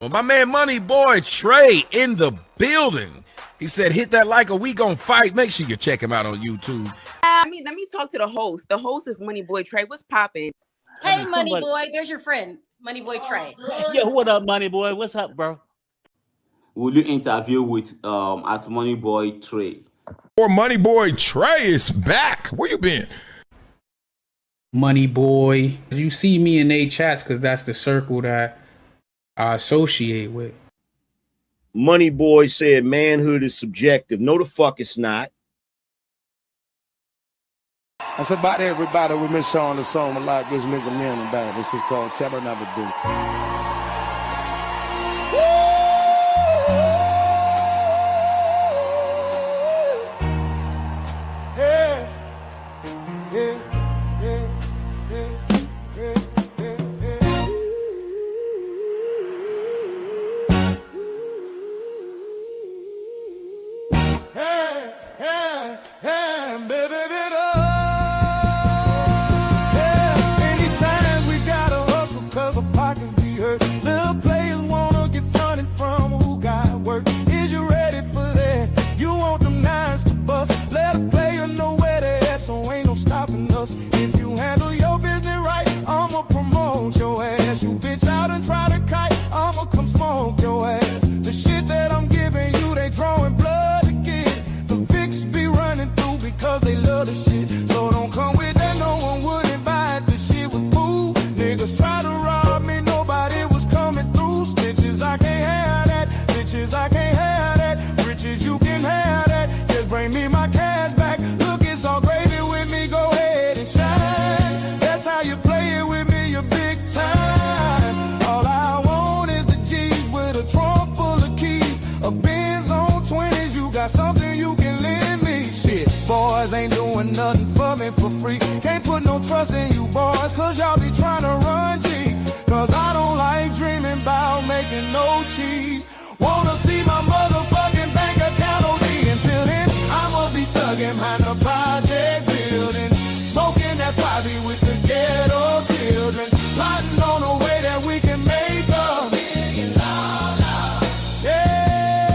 Well, my man MoneyBoy Trey in the building. He said, hit that like or we gon' fight. Make sure you check him out on YouTube. Let me talk to the host. The host is MoneyBoy Trey. What's popping? Hey, MoneyBoy. There's your friend, MoneyBoy Trey. Yo, what up, MoneyBoy? What's up, bro? Will you interview with at MoneyBoy Trey? Or MoneyBoy Trey is back. Where you been? MoneyBoy. You see me in they chats because that's the circle that I associate with. MoneyBoy said manhood is subjective. No, the fuck it's not. That's about everybody. We miss Sean the song a lot. Just make a man about it. This is called Tell Her Never Do. If you handle your business right, I'ma promote your ass. You bitch out and try to kite, I'ma come smoke your ass. The shit that I'm giving you, they drawing blood to get. The Vicks be running through because they love the shit. So don't come with that, no one wouldn't buy it. The shit was cool. Niggas try to rob me, nobody was coming through. Stitches, I can't have that. Bitches, I can't have that. Riches, you can have that. Just bring me my cash back. Look, it's all gravy with me, go ahead and shine. That's how you play it with me, you're big time. All I want is the G's with a trunk full of keys. A Benz on 20s, you got something you can lend me. Shit, boys ain't doing nothing for me for free. Can't put no trust in you boys, cause y'all be trying to run G. Cause I don't like dreaming about making no cheese. Wanna see my motherfucking bank account OD. Until then, I'ma be thugging behind the project building, smoking that 5 with the ghetto children, plotting on a way that we can make $1 million. Yeah,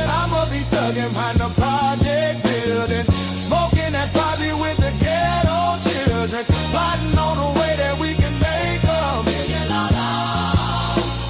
I'ma be thugging behind the project building, smoking that 5 with the ghetto children, plotting on a way that we can make $1 million.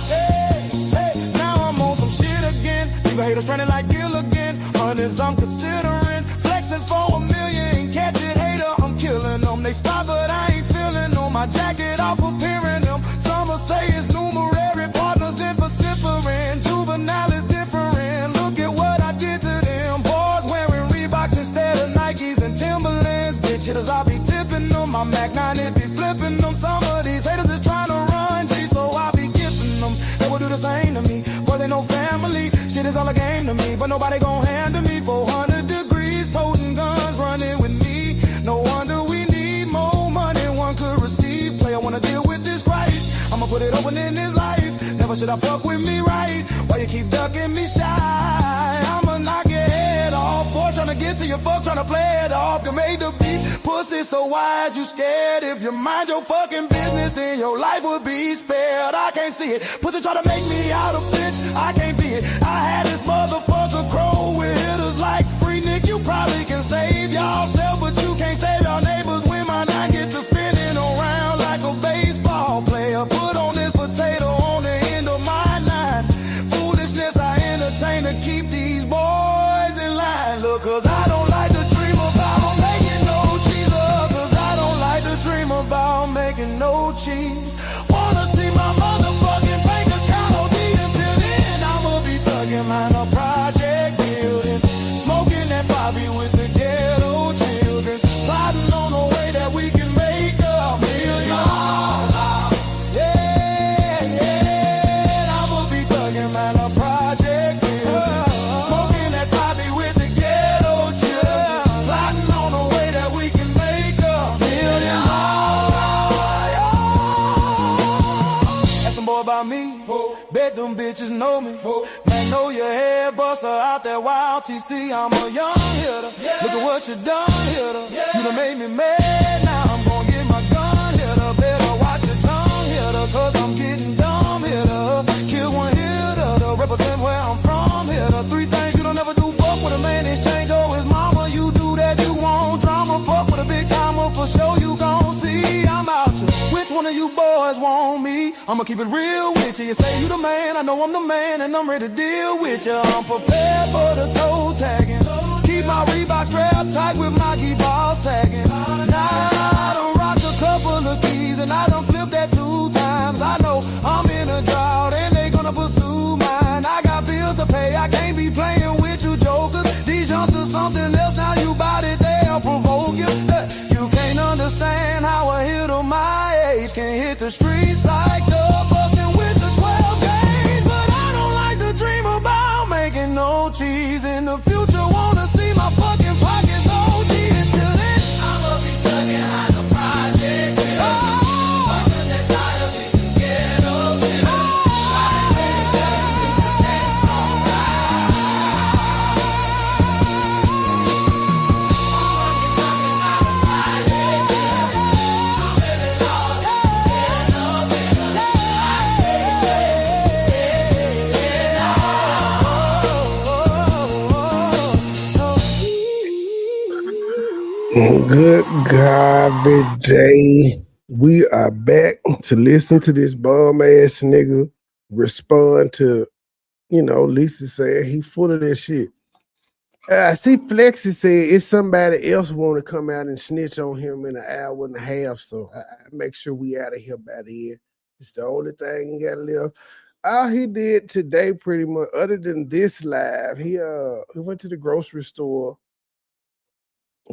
Hey, now I'm on some shit again. You haters running like Gilligan. Hundreds I'm considering, flexing for $1 million. Catch it, hater, I'm killing them. They stop, but I ain't feeling them. My jacket off appearing them. Some will say it's numerary, partners in vocifering. Juvenile is different. Look at what I did to them. Boys wearing Reeboks instead of Nikes and Timberlands. Bitch hitters, I be tipping them. My Mac 9, it be flipping them. Some of these haters is trying to run G, so I be gifting them. They will do the same to me. Boys ain't no family. Shit is all a game to me, but nobody gon' handle me. 400 degrees, toting guns, running with me. No wonder we need more money one could receive. Player wanna deal with this Christ, I'ma put it open in his life. Never should I fuck with me right. Why you keep ducking me shy? I'ma knock your head off. Boy, tryna get to your fuck, tryna play it off. You made the beat, pussy, so why is you scared? If you mind your fucking business, then your life would be spared. I can't see it. Pussy try to make me out a bitch, I can't be it. I had this motherfucker crow with hitters like Free Nick. You probably can save yourself, but you can't save your neighbors when my 9 get to spinning around like a baseball player. Put on this potato on the end of my 9. Foolishness I entertain to keep these boys in line. Look, cause I don't like to dream about making no cheese. Cause I don't like to dream about making no cheese. Wanna see my motherfucking bank account OD. Until then, I'ma be thugging behind a project building, smoking that 5 with the ghetto children, plotting on a way that we can make $1 million. Yeah, I'ma be thugging behind a project building, smoking that 5 with the ghetto children, plotting on a way that we can make $1 million. Ask some boy about me, bet them bitches know me. Man, know your head buster out there wild TC. I'm a young hitter. Look at what you done, hitter. You done made me mad. Now I'm gonna get my gun, hitter. Better watch your tongue, hitter, cause I'm getting dumb, hitter. boys want me. I'ma keep it real with you. You say you the man, I know I'm the man, and I'm ready to deal with you. I'm prepared for the toe tagging. Keep my Reebok strapped tight with my key ball sagging. Now I done rocked a couple of keys, and I done flipped that 2 times. I know I'm in a drought, and they gonna pursue mine. I got bills to pay, I can't be playing with you jokers. These youngsters something else, now you bout it, they'll provoke you. You can't understand how a hitter my age can hit the streets like the bustin' with the 12 gauge. But I don't like to dream about making no cheese in the future. Wanna see my fucking pockets OD until then. I'ma be thugging out the project. Good garbage day. We are back to listen to this bum ass nigga respond to, Lisa saying he full of that shit. I see Flexi said it's somebody else want to come out and snitch on him in an hour and a half, so I make sure we out of here by then. It's the only thing he got left. All he did today pretty much, other than this live, he went to the grocery store.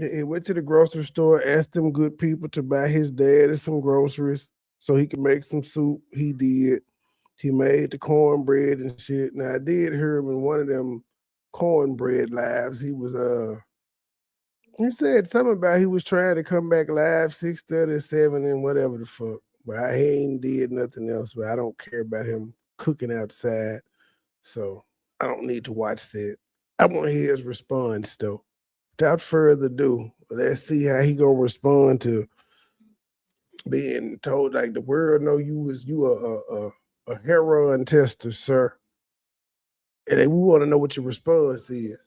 He went to the grocery store, asked them good people to buy his daddy some groceries so he could make some soup. He did. He made the cornbread and shit. Now, I did hear him in one of them cornbread lives. He said something about he was trying to come back live 6:37 and whatever the fuck. But he ain't did nothing else. But I don't care about him cooking outside. So I don't need to watch that. I want to hear his response, though. Without further ado, let's see how he gonna respond to being told like the world know you a heroin tester, sir. And then we want to know what your response is.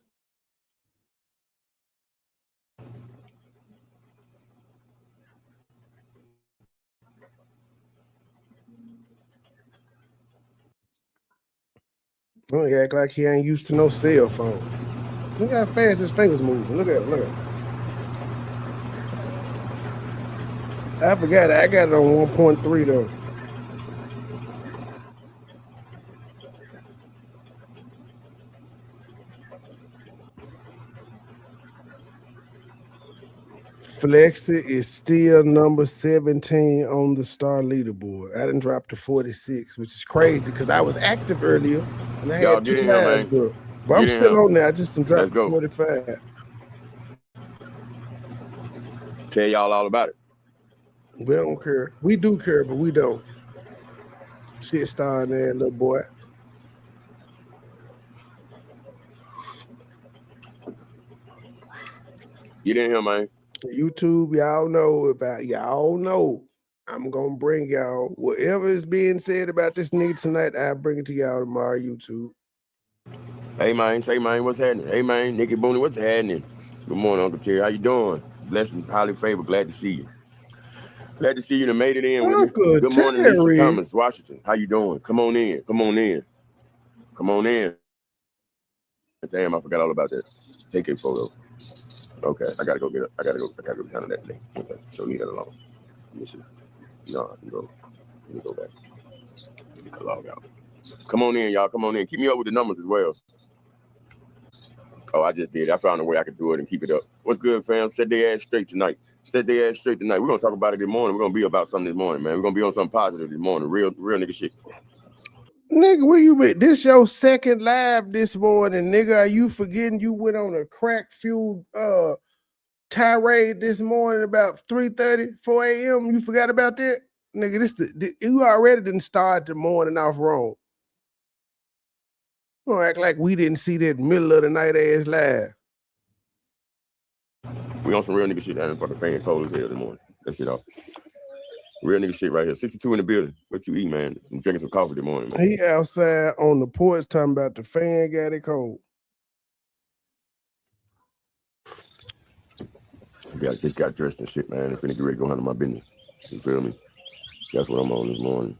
Don't act like he ain't used to no cell phone. Look how fast his fingers moving. Look at it. I forgot it. I got it on 1.3 though. Flexi is still number 17 on the star leaderboard. I done dropped to 46, which is crazy because I was active earlier and I had 2 lives up. But I'm still on there. I just dropped to 45. Tell y'all all about it. We don't care. We do care, but we don't. Shit starting there, little boy. Get in here, man. YouTube, y'all know. I'm gonna bring y'all whatever is being said about this nigga tonight. I'll bring it to y'all tomorrow, YouTube. Hey man, say man, what's happening? Hey man, Nikki Booney, what's happening? Good morning, Uncle Terry. How you doing? Blessed and highly favored. Glad to see you. Glad to see you and made it in with me. Good morning, Lisa Thomas, Washington. How you doing? Come on in. Damn, I forgot all about that. Take a photo. Okay, I gotta go down to that thing. Okay, so leave that alone. Let me see. No, I can go. Let me go back. Let me log out. Come on in, y'all. Come on in. Keep me up with the numbers as well. Oh, I just did. I found a way I could do it and keep it up. What's good, fam? Set their ass straight tonight. We're gonna talk about it this morning. We're gonna be about something this morning, man. We're gonna be on something positive this morning. Real nigga shit. Nigga, where you been? This your second live this morning, nigga. Are you forgetting you went on a crack-fueled tirade this morning about 3:30, 4 a.m.? You forgot about that? Nigga, you already didn't start the morning off wrong. Don't act like we didn't see that middle of the night ass live. We on some real nigga shit down in fucking fan cold as hell this morning. That shit off. Real nigga shit right here. 62 in the building. What you eat, man? I'm drinking some coffee this morning, man. He outside on the porch talking about the fan got it cold. Yeah, I just got dressed and shit, man. I'm finna get ready to go handle my business. You feel me? That's what I'm on this morning.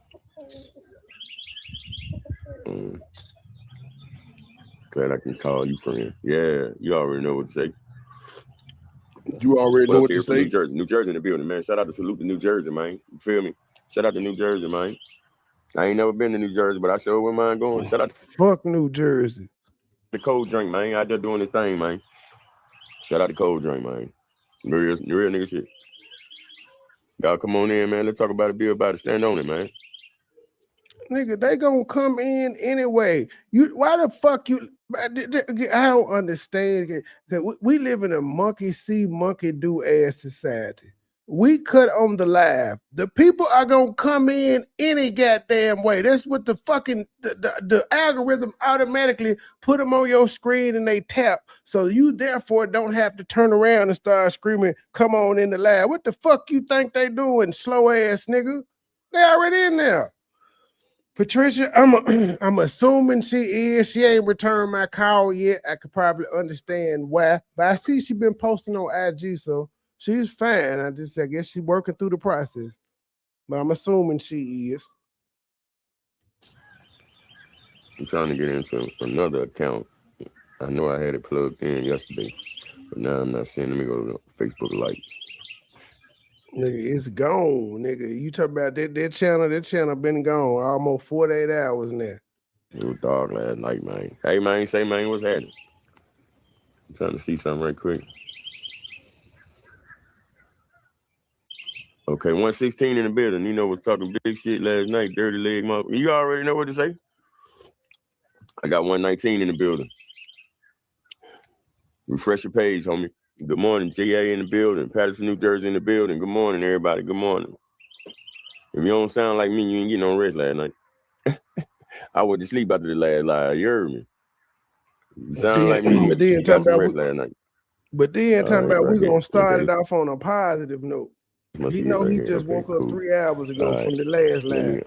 Glad I can call you friend. Yeah, you already know what to say. You already know what to say. New Jersey. New Jersey in the building, man. Shout out to salute to New Jersey, man. You feel me? Shout out to New Jersey, man. I ain't never been to New Jersey, but I sure wouldn't mind going. Shout out to Fuck New Jersey. the cold drink, man. Out there doing this thing, man. Shout out to cold drink, man. Real nigga shit. Y'all come on in, man. Let's talk about it, be about it. Stand on it, man. Nigga, they gonna come in anyway. Why the fuck you? I don't understand. We live in a monkey see, monkey do ass society. We cut on the live. The people are gonna come in any goddamn way. That's what the fucking the algorithm automatically put them on your screen and they tap. So you therefore don't have to turn around and start screaming, "Come on in the live." What the fuck you think they doing, slow ass nigga? They already in there. Patricia, I'm assuming she is. She ain't returned my call yet. I could probably understand why, but I see she been posting on IG, so she's fine. I guess she's working through the process, but I'm assuming she is. I'm trying to get into another account. I know I had it plugged in yesterday, but now I'm not seeing. Let me go to Facebook Lite. Nigga, it's gone, nigga. You talk about that channel been gone almost 48 hours now. It was dark last night, man. Hey, man, say, man, what's happening? I'm trying to see something right quick. Okay, 116 in the building. Nino was talking big shit last night, dirty leg motherfucker. You already know what to say? I got 119 in the building. Refresh your page, homie. Good morning, GA in the building. Patterson, New Jersey in the building. Good morning, everybody. Good morning. If you don't sound like me, you ain't getting no rest last night. I went to sleep after the last lie. You heard me. You sound like me. But then you got some rest last night. But then talking about we gonna start it okay. off on a positive note. He know he just woke up 3 hours ago from the last line.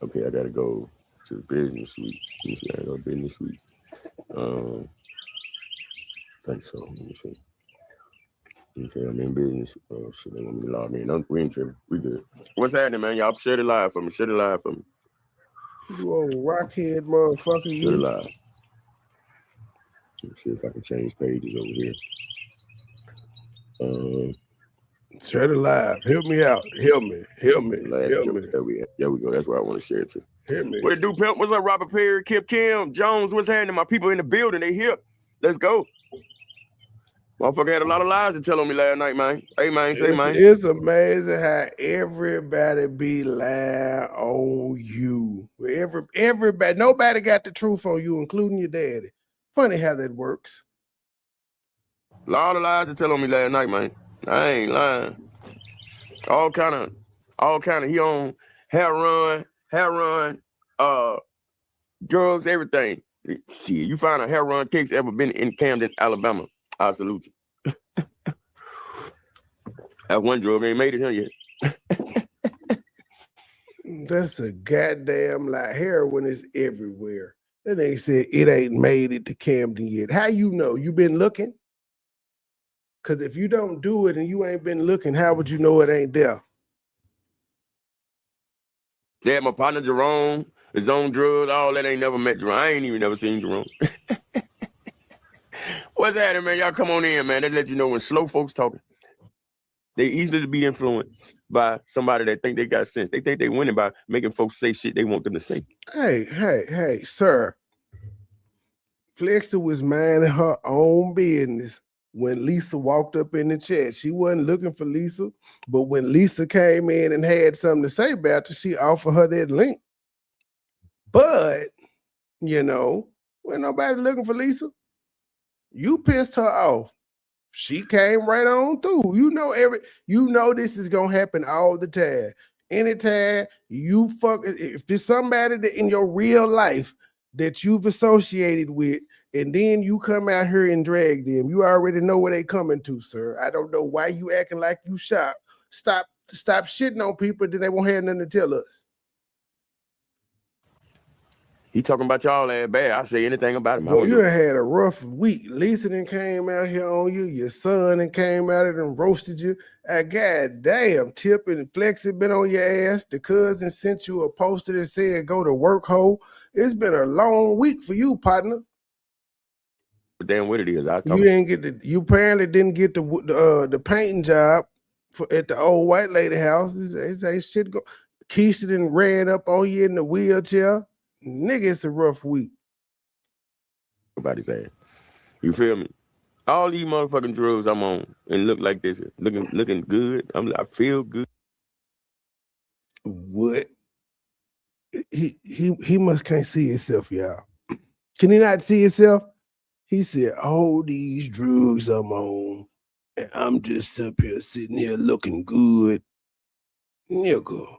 Okay, I gotta go to the business suite. Let me see, I gotta go to business suite. I think so. Let me see. Okay, I'm in business. Oh shit, they want me to log in. We ain't tripping. We good. What's happening, man? Y'all share it live for me. Share it live for me. You old rockhead motherfucker. Share it live. Let's see if I can change pages over here. Share it live. Help me out. Help me. Help me. There we go. That's where I want to share it to. Help me. What it do, pimp? What's up, Robert Perry, Kip Kim, Jones? What's happening? My people in the building, they here. Let's go. Motherfucker had a lot of lies to tell on me last night, man. Hey, man, say, man. It's amazing how everybody be lying on you. Everybody, nobody got the truth on you, including your daddy. Funny how that works. A lot of lies to tell on me last night, man. I ain't lying. All kind of. He on hair run, drugs, everything. Shit, you find a hair run case ever been in Camden, Alabama? I salute you. That one drug ain't made it here yet. That's a goddamn lie. Heroin is everywhere. Then they said it ain't made it to Camden yet. How you know? You been looking? Because if you don't do it and you ain't been looking, how would you know it ain't there? Said my partner Jerome, his own drugs, all that, ain't never met Jerome. I ain't even never seen Jerome. What's happening, man? Y'all come on in, man. They let you know when slow folks talking. They easily to be influenced by somebody that think they got sense. They think they winning by making folks say shit they want them to say. Hey, sir. Flexa was minding her own business when Lisa walked up in the chat. She wasn't looking for Lisa, but when Lisa came in and had something to say about her, she offered her that link. But, you know, when nobody looking for Lisa, you pissed her off. She came right on through. You know this is gonna happen all the time. Anytime you if there's somebody that in your real life that you've associated with, and then you come out here and drag them, you already know where they coming to, sir. I don't know why you acting like you shop. Stop shitting on people, then they won't have nothing to tell us. He talking about y'all ass bad. I say anything about him. Well, you done had a rough week. Lisa done came out here on you. Your son done came out and roasted you. God damn, Tip and Flexi been on your ass. The cousin sent you a poster that said go to work, ho. It's been a long week for you, partner. But damn what it is. You apparently didn't get the painting job at the old white lady house. It's shit go. Keisha done ran up on you in the wheelchair. Nigga, it's a rough week. Nobody's ass. You feel me? All these motherfucking drugs I'm on and look like this, looking good. I feel good. What? He must can't see himself, y'all. Can he not see himself? He said, all these drugs I'm on, and I'm just up here sitting here looking good. Nigga.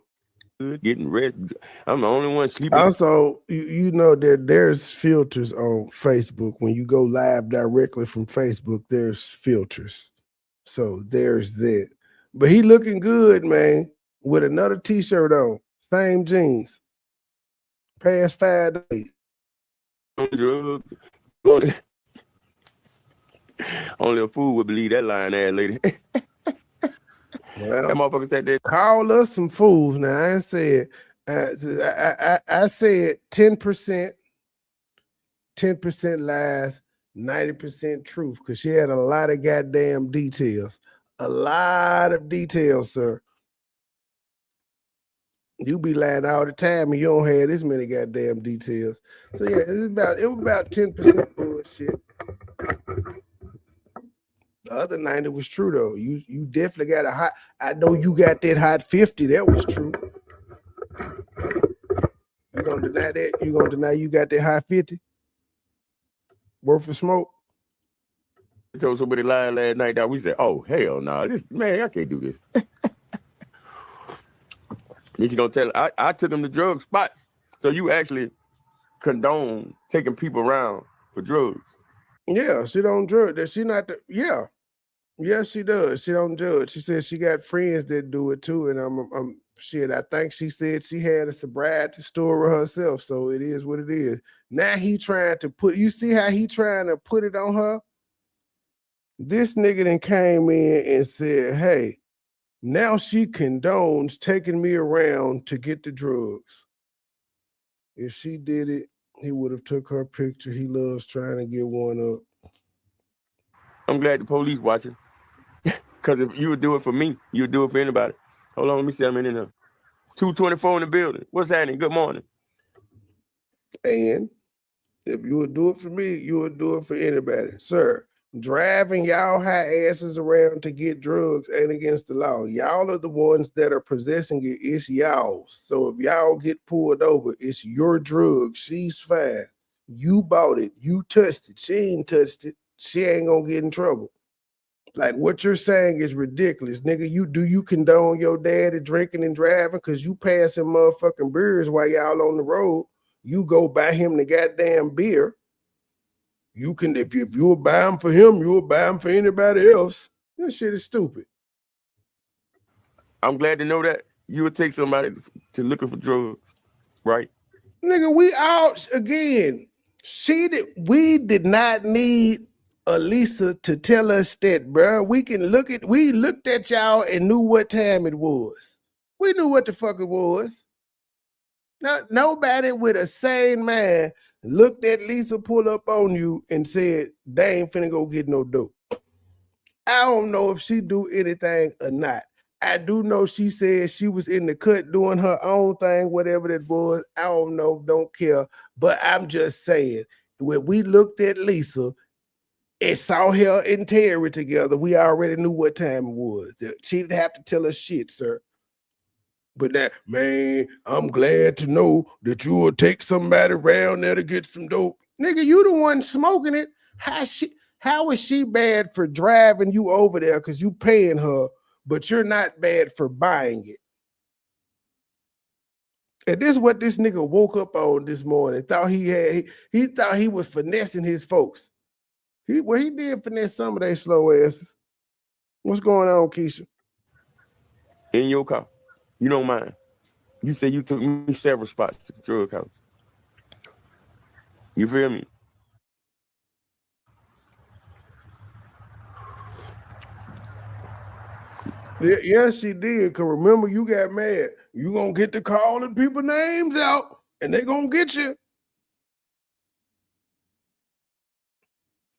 Good, getting rest. I'm the only one sleeping. Also, you know that there's filters on Facebook. When you go live directly from Facebook, there's filters. So there's that. But he looking good, man, with another t-shirt on. Same jeans. Past 5 days. Drugs. Only a fool would believe that lying ass lady. Well, that motherfucker said that. Call us some fools. Now I said, I said 10% lies, 90% truth, because she had a lot of goddamn details. A lot of details, sir. You be lying all the time and you don't have this many goddamn details. So yeah, it was about 10% bullshit. The other 90 was true though. You definitely got a hot. I know you got that hot 50. That was true. You gonna deny that? You gonna deny you got that hot 50? Worth of smoke? I told somebody lying last night that we said, oh hell no, this man, I can't do this. Then she gonna tell her, I took him to drug spots. So you actually condone taking people around for drugs. Yeah, she don't judge. That she not the Yes, she does. She don't judge. She said she got friends that do it too. And shit, I think she said she had a sobriety story herself. So it is what it is. Now he trying to you see how he trying to put it on her? This nigga then came in and said, hey, now she condones taking me around to get the drugs. If she did it, he would have took her picture. He loves trying to get one up. I'm glad the police watching. Because if you would do it for me, you would do it for anybody. Hold on, let me see. I'm in there. 224 in the building. What's happening? Good morning. And if you would do it for me, you would do it for anybody. Sir, driving y'all high asses around to get drugs ain't against the law. Y'all are the ones that are possessing it. It's y'all. So if y'all get pulled over, it's your drug. She's fine. You bought it. You touched it. She ain't touched it. She ain't gonna get in trouble. Like what you're saying is ridiculous, nigga. You condone your daddy drinking and driving because you passing motherfucking beers while y'all on the road. You go buy him the goddamn beer. You can, if you'll buy them for him, you'll buy them for anybody else. That shit is stupid. I'm glad to know that you would take somebody to looking for drugs, right? Nigga, we out again. We did not need Elisa to tell us that, bro. We looked at y'all and knew what time it was. We knew what the fuck it was. Nobody with a sane man looked at Lisa pull up on you and said, they ain't finna go get no dope. I don't know if she do anything or not. I do know she said she was in the cut doing her own thing, whatever that was. I don't know, don't care. But I'm just saying, when we looked at Lisa and saw her and Terry together, we already knew what time it was. She didn't have to tell us shit, sir. But that, man, I'm glad to know that you will take somebody around there to get some dope. Nigga, you the one smoking it. How is she bad for driving you over there because you paying her, but you're not bad for buying it? And this is what this nigga woke up on this morning. He thought he was finessing his folks. He did finesse some of their slow asses. What's going on, Keisha? In your car. You don't mind. You said you took me several spots to the drug house. You feel me? Yeah, she did. Cause remember, you got mad. You gonna get to calling people names out, and they gonna get you.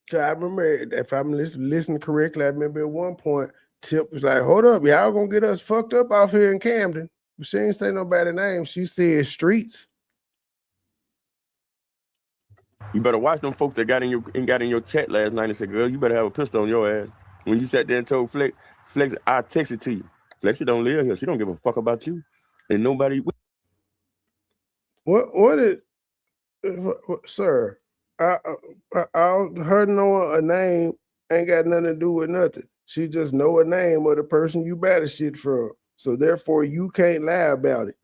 So I remember, if I'm listening correctly, I remember at one point, Tip was like, "Hold up, y'all gonna get us fucked up off here in Camden." But she ain't say nobody's name. She said streets. You better watch them folks that got in your chat last night and said, "Girl, you better have a pistol on your ass." When you sat there and told Flex, I text it to you. Flexi don't live here. She don't give a fuck about you. And nobody. What did, sir? Her knowing a name ain't got nothing to do with nothing. She just know a name of the person you buy the shit from. So therefore, you can't lie about it.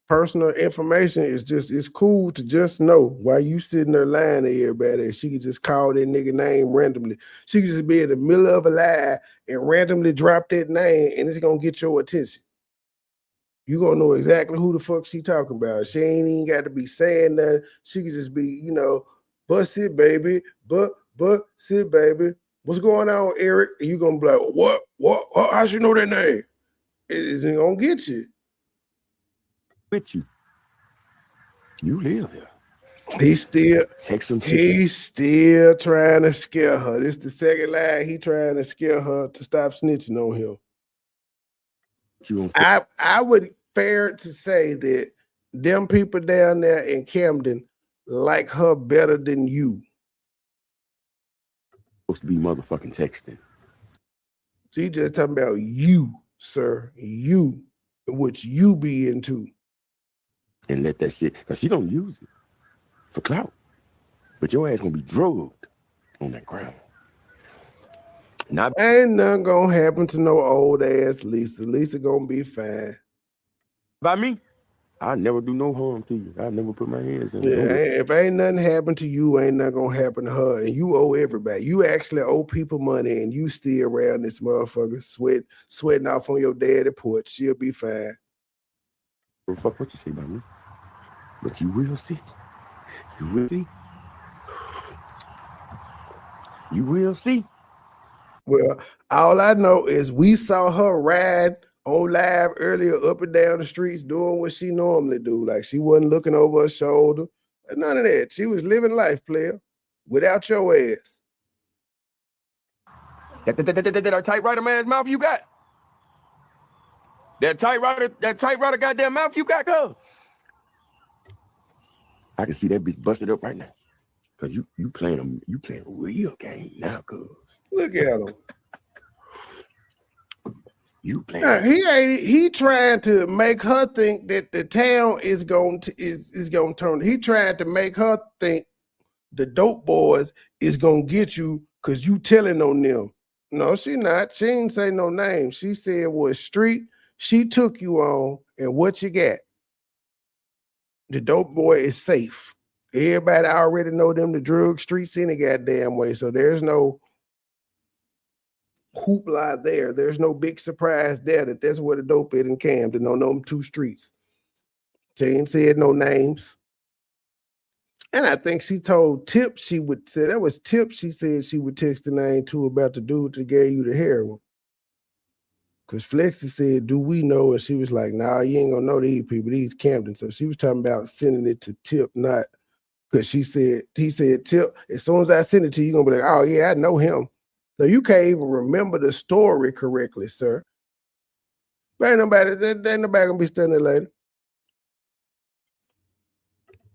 Personal information is just, it's cool to just know while you sitting there lying to everybody. She could just call that nigga name randomly. She could just be in the middle of a lie and randomly drop that name, and it's gonna get your attention. You gonna know exactly who the fuck she talking about. She ain't even got to be saying that. She could just be, bust it, baby, but sit, baby. What's going on, Eric? And you gonna be like, what? How she know that name? It's gonna get you. With you. You live here. He's still trying to scare her. This the second line. He trying to scare her to stop snitching on him. I would fair to say that them people down there in Camden like her better than you. Supposed to be motherfucking texting. She just talking about you, sir. You, what you be into. And let that shit, because she don't use it for clout. But your ass gonna be drugged on that ground. Ain't nothing gonna happen to no old ass Lisa. Lisa gonna be fine. By me, I never do no harm to you. I never put my hands in. Yeah, if ain't nothing happen to you, ain't nothing gonna happen to her. And you owe everybody. You actually owe people money, and you still around this motherfucker sweating off on your daddy porch. She'll be fine. Fuck what you say about me. But you will see. You will see. You will see. Well, all I know is we saw her ride on live earlier up and down the streets doing what she normally do. Like she wasn't looking over her shoulder. None of that. She was living life, player, without your ass. That typewriter man's mouth you got. That typewriter goddamn mouth you got, cuz. I can see that bitch busted up right now. Cause you playing a real game now, cuz. Look at him. You playing. He trying to make her think that the town is going to turn. He trying to make her think the dope boys is gonna get you because you telling on them. No, she not. She ain't say no name. She said what street she took you on and what you got. The dope boy is safe. Everybody already know them the drug streets any goddamn way. So there's no hoopla there. There's no big surprise there that that's where the dope is in Camden on them two streets. She ain't said no names. And I think she told Tip she would say that was Tip. She said she would text the name to about the dude that gave you the heroin. Because Flexi said, do we know? And she was like, nah, you ain't gonna know these people, these Camden. So she was talking about sending it to Tip, not because he said, Tip, as soon as I send it to you, you're gonna be like, oh yeah, I know him. So you can't even remember the story correctly, sir. But ain't nobody gonna be standing there later.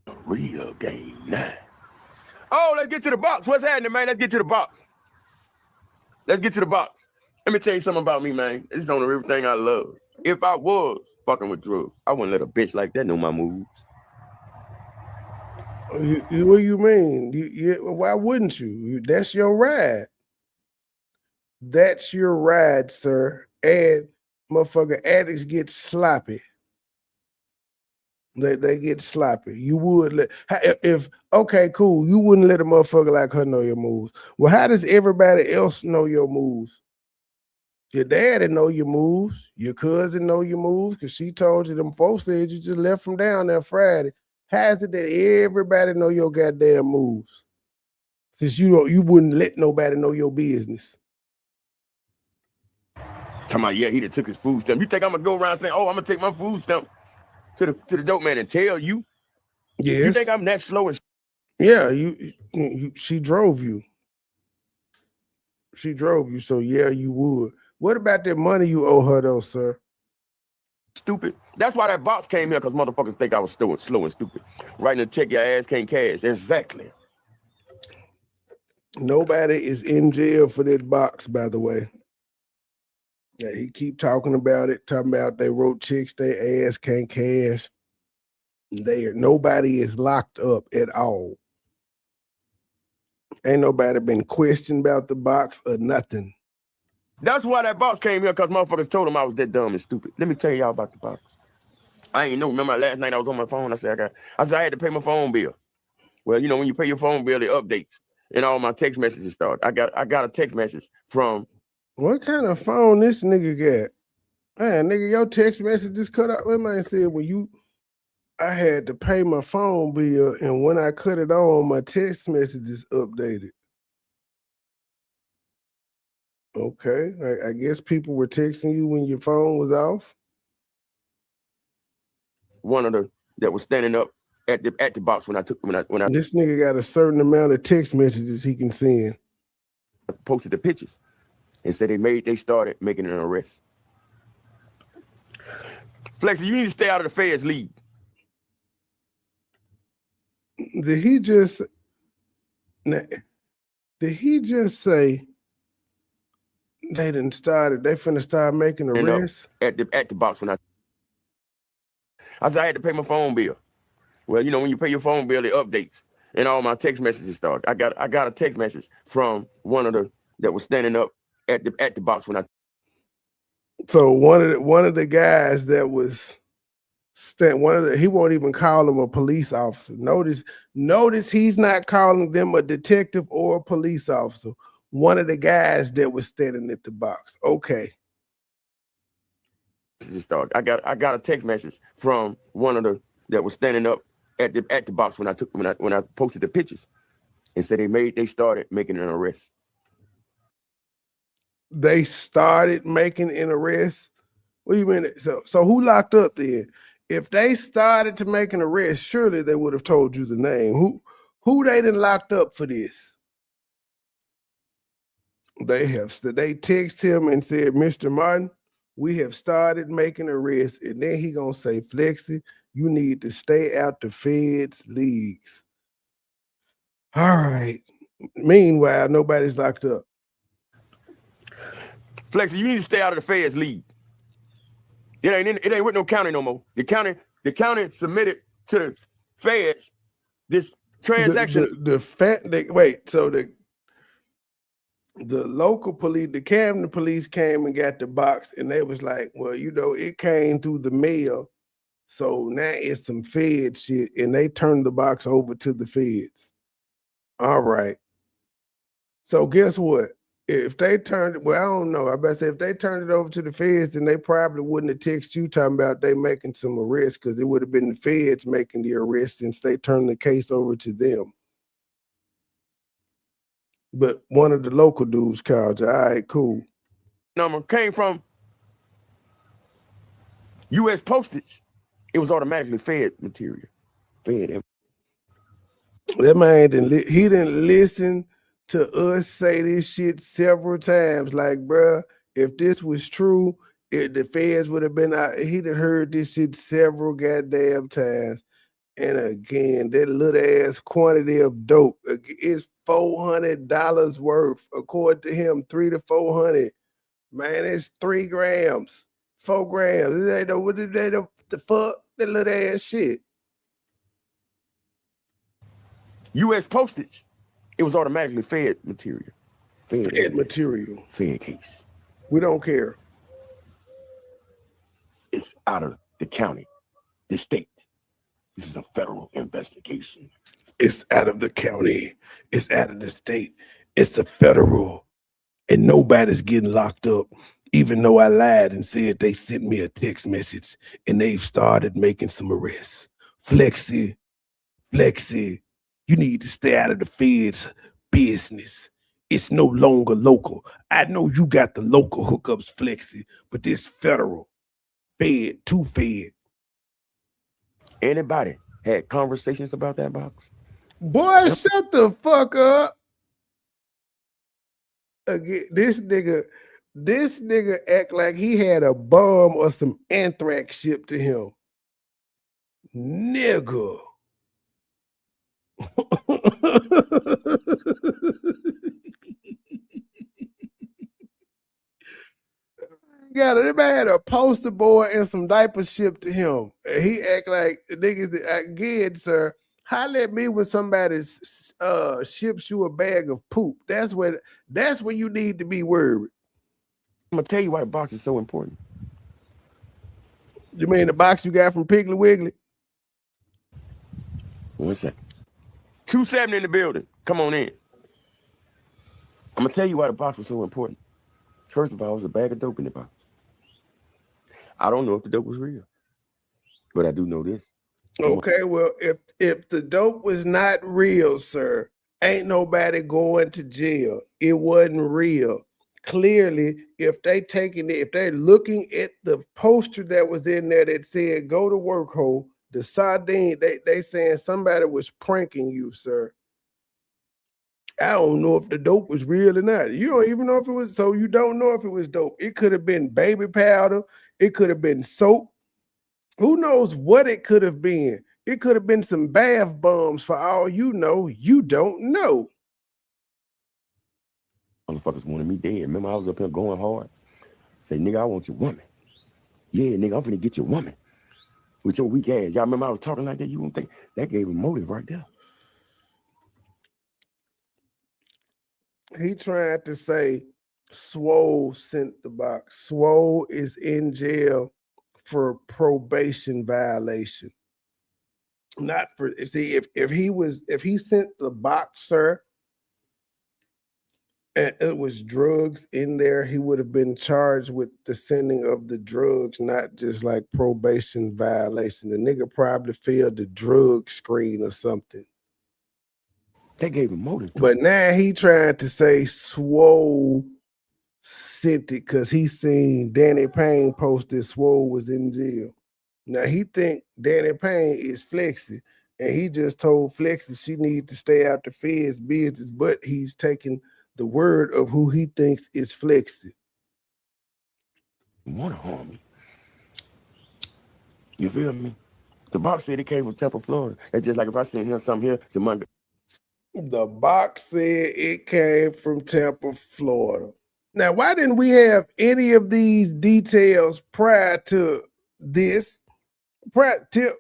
A real game now. Oh, let's get to the box. What's happening, man? Let's get to the box. Let's get to the box. Let me tell you something about me, man. This is on everything I love. If I was fucking with drugs, I wouldn't let a bitch like that know my moves. What do you mean? Why wouldn't you? That's your ride. That's your ride, sir. And motherfucker addicts get sloppy. They get sloppy. You would let okay, cool. You wouldn't let a motherfucker like her know your moves. Well, how does everybody else know your moves? Your daddy know your moves. Your cousin know your moves because she told you them folks said you just left from down there Friday. How is it that everybody know your goddamn moves? Since you wouldn't let nobody know your business. Talking about, yeah, he done took his food stamp. You think I'm gonna go around saying, oh, I'm gonna take my food stamp to the dope man and tell you? Yes. You think I'm that slow and yeah, she drove you. She drove you, so yeah, you would. What about that money you owe her though, sir? stupid? That's why that box came here, because motherfuckers think I was slow and stupid. Writing a check your ass can't cash. Exactly. Nobody is in jail for that box, by the way. Yeah, he keep talking about it, talking about they wrote checks their ass can't cash. Nobody is locked up at all. Ain't nobody been questioned about the box or nothing. That's why that box came here, because motherfuckers told him I was that dumb and stupid. Let me tell y'all about the box. I ain't know. Remember last night I was on my phone. I said I had to pay my phone bill. Well, you know, when you pay your phone bill, it updates and all my text messages start. I got a text message from. What kind of phone this nigga got? Man, nigga, your text messages cut out. What man said I had to pay my phone bill, and when I cut it on, my text messages updated. Okay, I guess people were texting you when your phone was off. One of the that was standing up at the box when I This nigga got a certain amount of text messages he can send. Posted the pictures and said they started making an arrest. Flexi, you need to stay out of the feds league. Did he just say they finna start making arrests? At the box when I said I had to pay my phone bill. Well, you know, when you pay your phone bill, it updates and all my text messages start. I got a text message from one of the that was standing up at the box when I. So one of the guys that was he won't even call him a police officer. Notice he's not calling them a detective or a police officer. One of the guys that was standing at the box. Okay. Start. I got a text message from one of the that was standing up at the box when I posted the pictures and said they started making an arrest. They started making an arrest? What do you mean? So who locked up then? If they started to make an arrest, surely they would have told you the name. Who they done locked up for this? They text him and said, Mr. Martin, we have started making arrests, and then he gonna say, Flexi, you need to stay out the feds leagues. All right. Meanwhile, nobody's locked up. Flexi, you need to stay out of the feds league. It ain't with no county no more. The county submitted to the feds this transaction. So the local police, the Camden police came and got the box, and they was like, well, you know, it came through the mail, so now it's some Fed shit, and they turned the box over to the feds. All right. So guess what? If they turned it, well, I don't know. I better say if they turned it over to the feds, then they probably wouldn't have texted you talking about they making some arrests, because it would have been the feds making the arrest since they turned the case over to them. But one of the local dudes called you. All right, cool. Number came from U.S. postage. It was automatically Fed material. Fed. That man didn't listen to us say this shit several times. Like, bruh, if this was true, the feds would have been out. He'd have heard this shit several goddamn times. And again, that little ass quantity of dope is $400 worth. According to him, 300 to 400. Man, it's 3 grams, 4 grams. This ain't what the fuck? That little ass shit. U.S. postage. It was automatically Fed material. Fed material. Fed case. We don't care. It's out of the county, the state. This is a federal investigation. It's out of the county. It's out of the state. It's a federal. And nobody's getting locked up, even though I lied and said they sent me a text message and they've started making some arrests. Flexi, Flexi, you need to stay out of the feds' business. It's no longer local. I know you got the local hookups, Flexi, but this federal, fed to fed. Anybody had conversations about that box? Boy, shut the fuck up. Again, this nigga act like he had a bomb or some anthrax shipped to him. Nigga. Got it. Man had a poster board and some diapers shipped to him. And he act like the niggas again, sir. Holler at me when somebody ships you a bag of poop. That's when you need to be worried. I'm gonna tell you why the box is so important. You mean the box you got from Piggly Wiggly? 1 second. 270 in the building. Come on in. I'm gonna tell you why the box was so important. First of all, it was a bag of dope in the box. I don't know if the dope was real, but I do know this. Okay, well, if the dope was not real, sir, ain't nobody going to jail. It wasn't real. Clearly, if they're looking at the poster that was in there that said "Go to work, ho," the sardine, they saying somebody was pranking you, sir. I don't know if the dope was real or not. You don't even know if it was, so you don't know if it was dope. It could have been baby powder. It could have been soap. Who knows what it could have been? It could have been some bath bombs for all you know. You don't know. Motherfuckers wanted me dead. Remember, I was up here going hard. Say, nigga, I want your woman. Yeah, nigga, I'm finna get your woman. With your weak ass. Y'all remember I was talking like that? You won't think that gave him motive right there. He tried to say Swole sent the box. Swole is in jail for probation violation. Not for, see, if he sent the box, sir, and it was drugs in there, he would have been charged with the sending of the drugs, not just like probation violation. The nigga probably failed the drug screen or something. They gave him motive. But now he trying to say Swole sent it because he seen Danny Payne posted Swole was in jail. Now he think Danny Payne is Flexi, and he just told Flexi she need to stay out the feds' business, but he's taking the word of who he thinks is Flexi. You want to harm me? You feel me? The box said it came from Tampa, Florida. It's just like if I sent him something here to Montgomery. The box said it came from Tampa, Florida. Now, why didn't we have any of these details prior to this? Tip,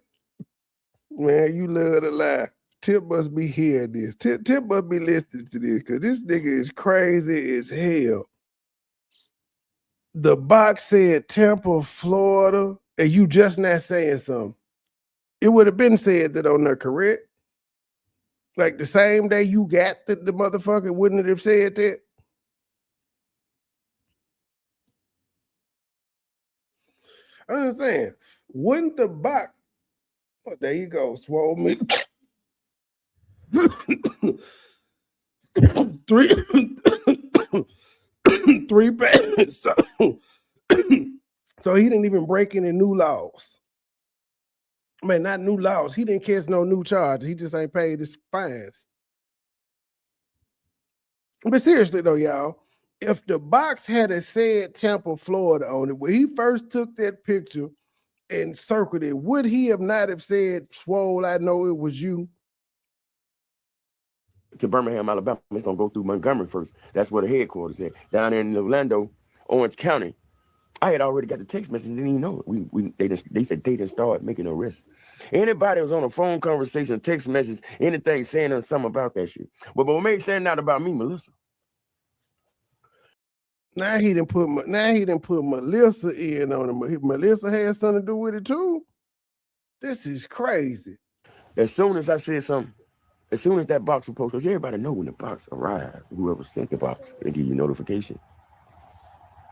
man, you love to lie. Tip must be hearing this. Tip must be listening to this because this nigga is crazy as hell. The box said Tampa, Florida, and you just not saying something. It would have been said that on there, correct? Like the same day you got the motherfucker, wouldn't it have said that? I'm just saying, wouldn't the box? Oh, there you go, Swole me. three pages. So he didn't even break any new laws. I mean, not new laws. He didn't catch no new charges. He just ain't paid his fines. But seriously though, y'all, if the box had said Tampa, Florida on it, when he first took that picture and circled it, would he have not have said, Swole, I know it was you? To Birmingham, Alabama. It's gonna go through Montgomery first. That's where the headquarters at. Down there in Orlando, Orange County. I had already got the text message, didn't even know it. They said they didn't start making arrests. Anybody was on a phone conversation, text message, anything saying something about that shit. But what made stand out about me, Melissa? Now he didn't put Melissa in on him. Melissa had something to do with it too. This is crazy. As soon as I said something, as soon as that box was posted, everybody know when the box arrived. Whoever sent the box, they give you notification.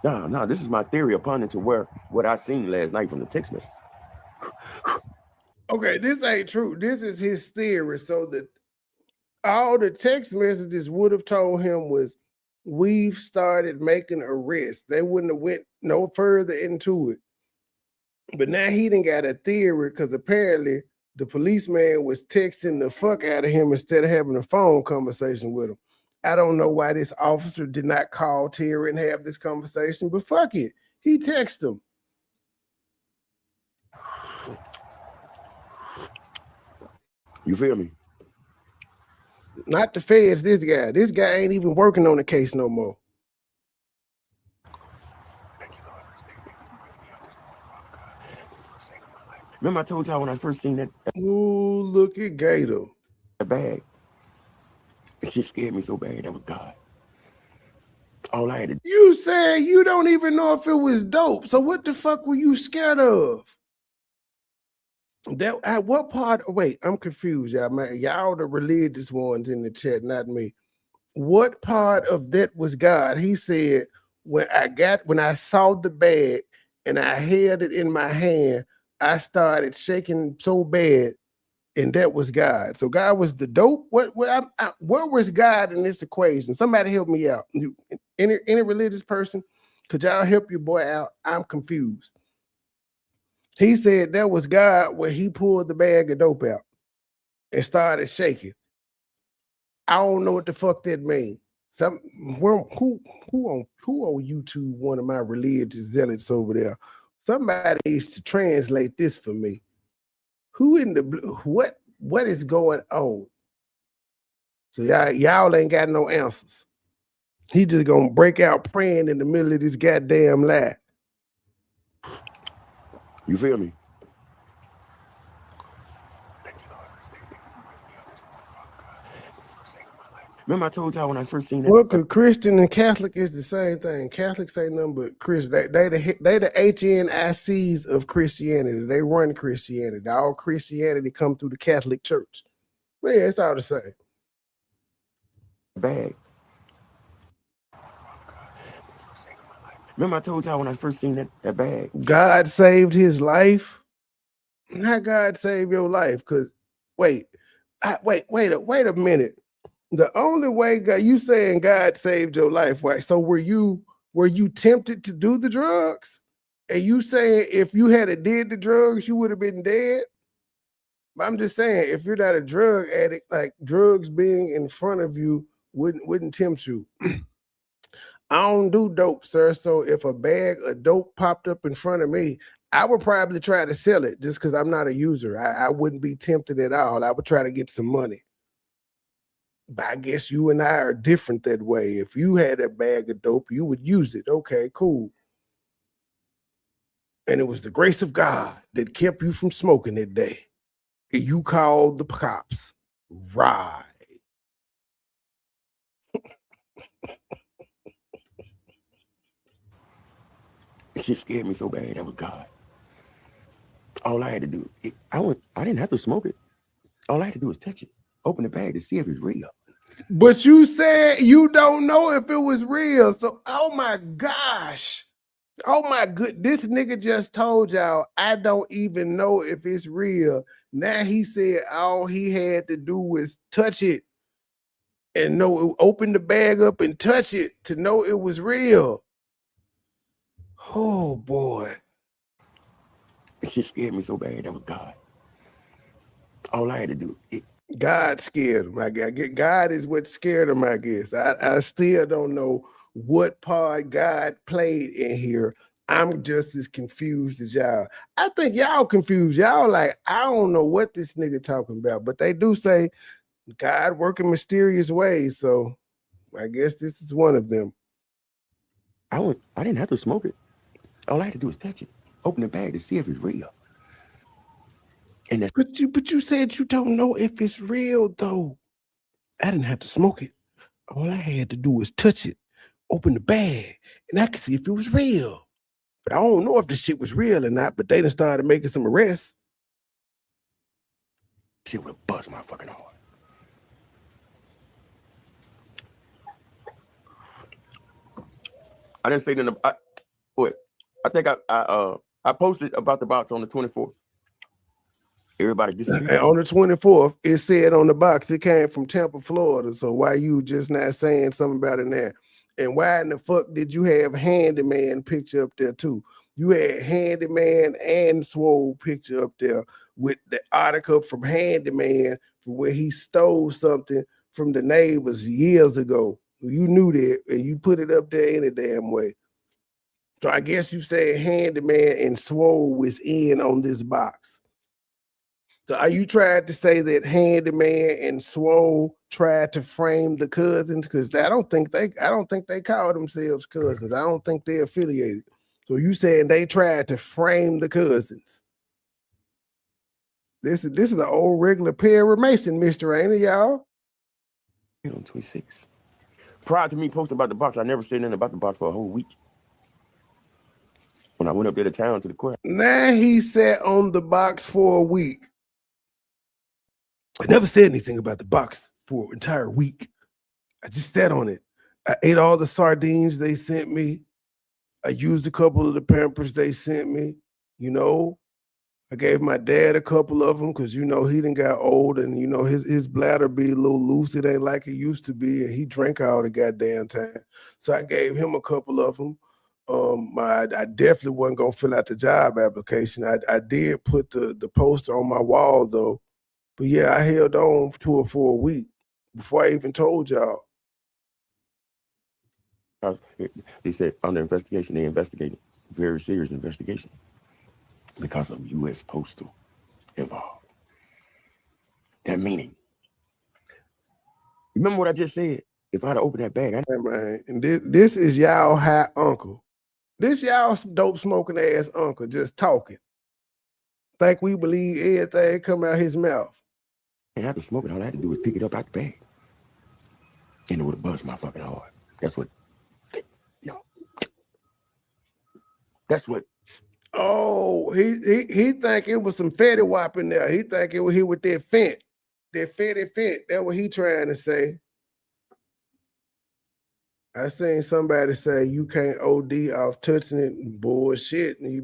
No, this is my theory upon it to where what I seen last night from the text message. Okay, this ain't true. This is his theory. So that all the text messages would have told him was, we've started making arrests. They wouldn't have went no further into it. But now he done got a theory because apparently the policeman was texting the fuck out of him instead of having a phone conversation with him. I don't know why this officer did not call Terry and have this conversation, but fuck it. He texted him. You feel me? Not the feds, this guy. This guy ain't even working on the case no more. Remember I told y'all when I first seen that Ooh, look at Gator. bag? It shit scared me so bad. That was God. All I had to do. You said you don't even know if it was dope. So what the fuck were you scared of? That at what part? Wait, I'm confused, y'all. Man, y'all the religious ones in the chat, not me. What part of that was God? He said, when I saw the bag and I held it in my hand, I started shaking so bad, and that was God. So God was the dope. What was God in this equation? Somebody help me out. Any religious person, could y'all help your boy out? I'm confused. He said that was God when he pulled the bag of dope out and started shaking. I don't know what the fuck that means. Who on YouTube, one of my religious zealots over there, somebody needs to translate this for me. Who in the blue? What is going on? So y'all ain't got no answers. He just gonna break out praying in the middle of this goddamn lie. You feel me? Remember I told y'all when I first seen that? Well, cause Christian and Catholic is the same thing. Catholics ain't nothing but Christian. They the HNICs of Christianity. They run Christianity. All Christianity come through the Catholic Church. But yeah, it's all the same. Bag. Remember I told y'all when I first seen that bag? God saved his life. How God saved your life? Because wait a minute. The only way God, you saying God saved your life, right? So were you tempted to do the drugs? And you saying if you had did the drugs, you would have been dead? But I'm just saying, if you're not a drug addict, like drugs being in front of you wouldn't tempt you. I don't do dope, sir. So if a bag of dope popped up in front of me, I would probably try to sell it just because I'm not a user. I wouldn't be tempted at all. I would try to get some money. But I guess you and I are different that way. If you had a bag of dope, you would use it. Okay, cool. And it was the grace of God that kept you from smoking that day. And you called the cops. Right. Shit scared me so bad. That was God. All I had to do, I didn't have to smoke it. All I had to do was touch it, open the bag to see if it's real. But you said you don't know if it was real. So, oh my gosh. Oh my good. This nigga just told y'all, I don't even know if it's real. Now he said all he had to do was touch it and open the bag up and touch it to know it was real. Oh boy. It shit scared me so bad. That was God. All I had to do. God scared him. God is what scared him, I guess. I still don't know what part God played in here. I'm just as confused as y'all. I think y'all confused. Y'all like, I don't know what this nigga talking about, but they do say God working mysterious ways. So I guess this is one of them. I didn't have to smoke it. All I had to do was touch it, open the bag to see if it's real. And but you said you don't know if it's real though. I didn't have to smoke it. All I had to do was touch it, open the bag, and I could see if it was real. But I don't know if the shit was real or not, but they done started making some arrests. Shit would have buzzed my fucking heart. I didn't say nothing. I think I posted about the box on the 24th. Everybody disagreed. And on the 24th, it said on the box it came from Tampa, Florida. So why you just not saying something about it now? And why in the fuck did you have Handyman picture up there too? You had Handyman and Swole picture up there with the article from Handyman for where he stole something from the neighbors years ago. You knew that, and you put it up there any damn way. So I guess you said Handyman and Swole was in on this box. So are you trying to say that Handyman and Swole tried to frame the cousins? Because I don't think they call themselves cousins. I don't think they're affiliated. So you saying they tried to frame the cousins? This is an old regular Perry Mason mystery, ain't it, y'all? On 26. Prior to me posting about the box, I never said nothing about the box for a whole week. When I went up there to town to the court. Now he sat on the box for a week. I never said anything about the box for an entire week. I just sat on it. I ate all the sardines they sent me. I used a couple of the Pampers they sent me. You know, I gave my dad a couple of them because, you know, he done got old and, you know, his bladder be a little loose. It ain't like it used to be. And he drank all the goddamn time. So I gave him a couple of them. I definitely wasn't going to fill out the job application. I did put the poster on my wall, though. But, yeah, I held on to it for a week before I even told y'all. They said under investigation, they investigated. Very serious investigation because of U.S. Postal involved. That meaning. Remember what I just said? If I'd opened that bag, Man, and this is y'all high uncle. This y'all dope smoking ass uncle just talking. Think we believe everything come out his mouth. And after smoking, all I had to do was pick it up out the bag. And it would have buzzed my fucking heart. That's what. That's what. Oh, he think it was some Fetty Wap in there. He think it was here with that Fent. That Fetty Fent. That's what he trying to say. I seen somebody say you can't OD off touching it. Bullshit. And you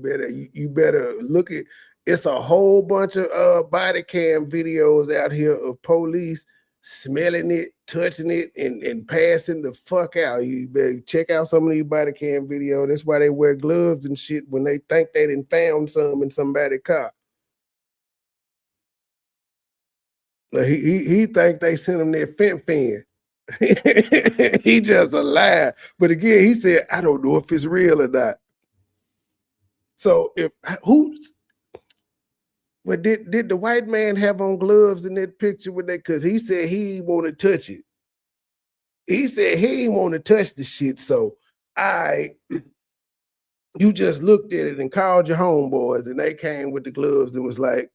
better look at. It's a whole bunch of body cam videos out here of police smelling it, touching it, and passing the fuck out. You better check out some of these body cam videos. That's why they wear gloves and shit when they think they done found some in somebody's car. Like he think they sent him their fin. He just a lie. But again, he said, I don't know if it's real or not. So did the white man have on gloves in that picture with that? Because he said he didn't want to touch it. He said he didn't want to touch the shit. So you just looked at it and called your homeboys, and they came with the gloves and was like,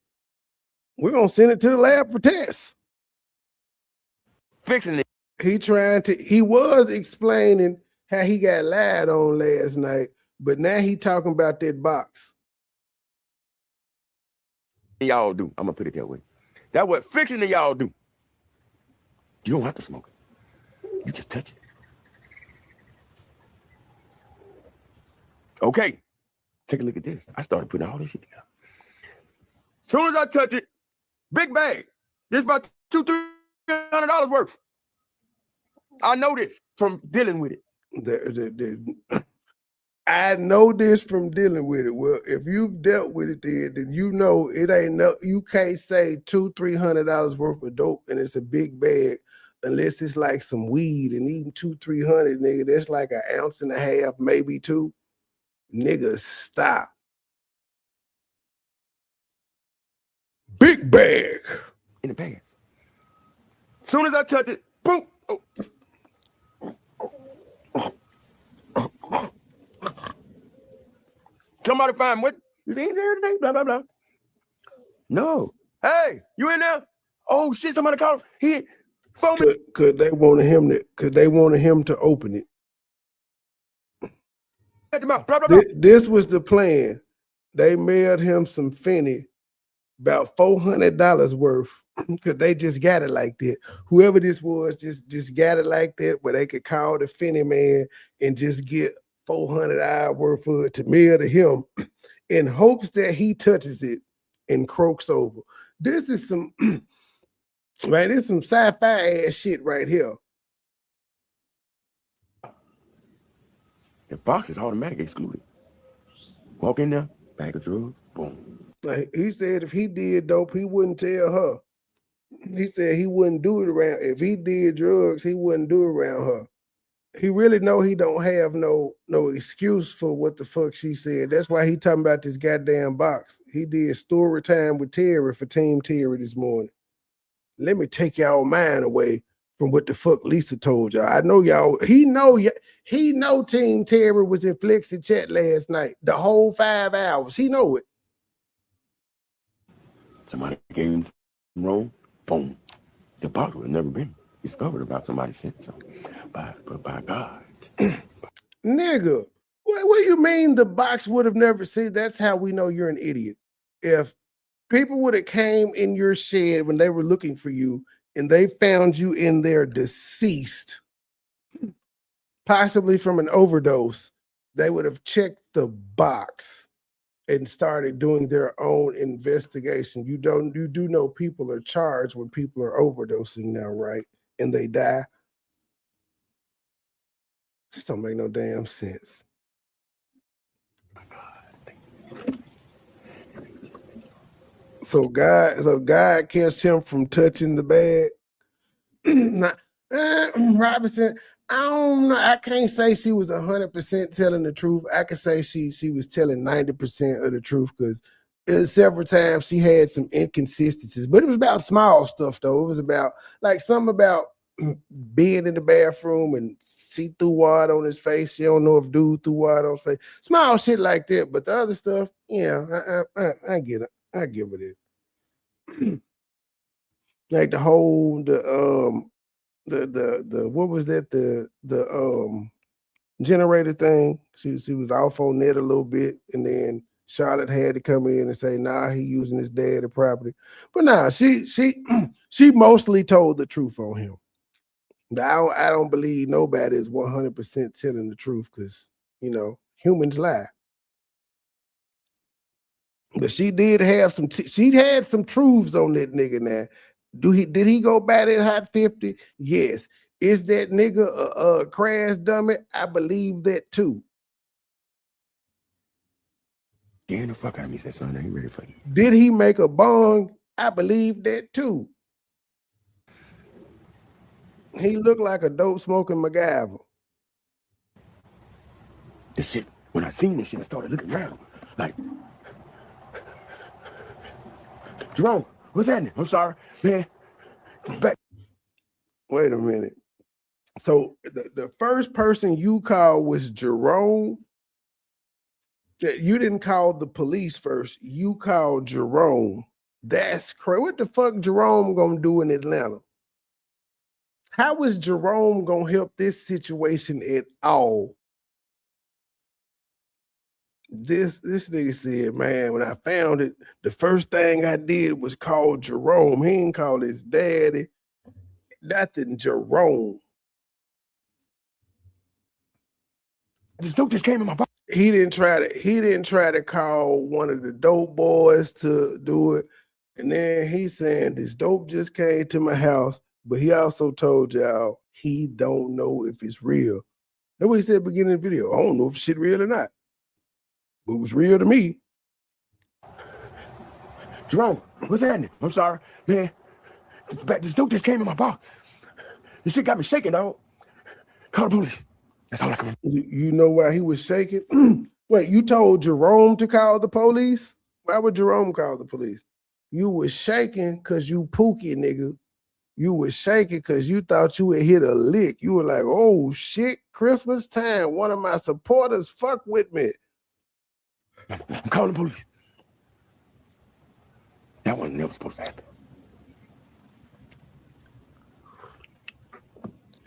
we're gonna send it to the lab for tests. Fixing it. He was explaining how he got lied on last night, but now he talking about that box. Y'all do. I'm gonna put it that way. That's what fixing that y'all do. You don't have to smoke it. You just touch it. Okay. Take a look at this. I started putting all this shit together. Soon as I touch it, big bag. This about $200-300 worth. I know this from dealing with it. I know this from dealing with it. Well, if you've dealt with it, then you know it ain't no. You can't say $200-300 worth of dope and it's a big bag unless it's like some weed, and even $200-300, nigga, that's like an ounce and a half, maybe two. Nigga, stop. Big bag in the pants. Soon as I touch it, boom. Oh. Somebody find what? You ain't there today? Blah, blah, blah. No. Hey, you in there? Oh shit, somebody called. He phone me. Could they wanted him to open it. Blah, blah, blah. This was the plan. They mailed him some Finny, about $400 worth, because they just got it like that. Whoever this was just got it like that, where they could call the Finny man and just get $400 worth of it to mail to him in hopes that he touches it and croaks over. This is some man, this is some sci-fi ass shit right here. The box is automatic excluded. Walk in there, bag of drugs, boom. Like he said, if he did dope, he wouldn't tell her. He said he wouldn't do it around. If he did drugs, he wouldn't do it around her. He really know he don't have no excuse for what the fuck she said. That's why he talking about this goddamn box. He did story time with Terry for Team Terry this morning. Let me take y'all mind away from what the fuck Lisa told y'all. I know y'all. He know Team Terry was in Flexi chat last night. The whole 5 hours. He know it. Somebody gave him wrong, boom. The box would have never been discovered about somebody said so. But by God. Nigga, what do you mean the box would have never seen? That's how we know you're an idiot. If people would have came in your shed when they were looking for you and they found you in there deceased, possibly from an overdose, they would have checked the box and started doing their own investigation. You do know people are charged when people are overdosing now, right? And they die. This don't make no damn sense. So God kept him from touching the bag. Robinson, I don't know. I can't say she was 100% telling the truth. I could say she was telling 90% of the truth because several times she had some inconsistencies, but it was about small stuff though. It was about like something about being in the bathroom and she threw water on his face. She don't know if dude threw water on his face. Small shit like that. But the other stuff, yeah, I get it. I give it it. Like the whole the what was that? The generator thing. She was off on that a little bit, and then Charlotte had to come in and say, nah, he using his daddy property. But nah, she mostly told the truth on him. I don't believe nobody is 100% telling the truth because, humans lie. But she did have she had some truths on that nigga now. Did he go by that hot 50? Yes. Is that nigga a crash dummy? I believe that too. Getting the fuck out of me, said son, I ain't ready for you. Did he make a bong? I believe that too. He looked like a dope smoking MacGyver. This shit, when I seen this shit, I started looking around. Like, Jerome, what's happening? I'm sorry, man. Back. Wait a minute. So the first person you called was Jerome. You didn't call the police first. You called Jerome. That's crazy. What the fuck Jerome gonna do in Atlanta? How is Jerome gonna help this situation at all? This nigga said, man, when I found it, the first thing I did was call Jerome. He didn't call his daddy. Nothing, Jerome. This dope just came in my box. He didn't try to call one of the dope boys to do it. And then he's saying this dope just came to my house, but he also told y'all he don't know if it's real. That's what he said at the beginning of the video. I don't know if shit real or not. But it was real to me. Jerome, what's happening? I'm sorry, man. This dope just came in my box. This shit got me shaking, dog. Call the police. That's all I can. You know why he was shaking? Wait, you told Jerome to call the police? Why would Jerome call the police? You was shaking because you pookie, nigga. You was shaking because you thought you would hit a lick. You were like, oh shit, Christmas time. One of my supporters fuck with me. I'm calling the police. That wasn't never supposed to happen.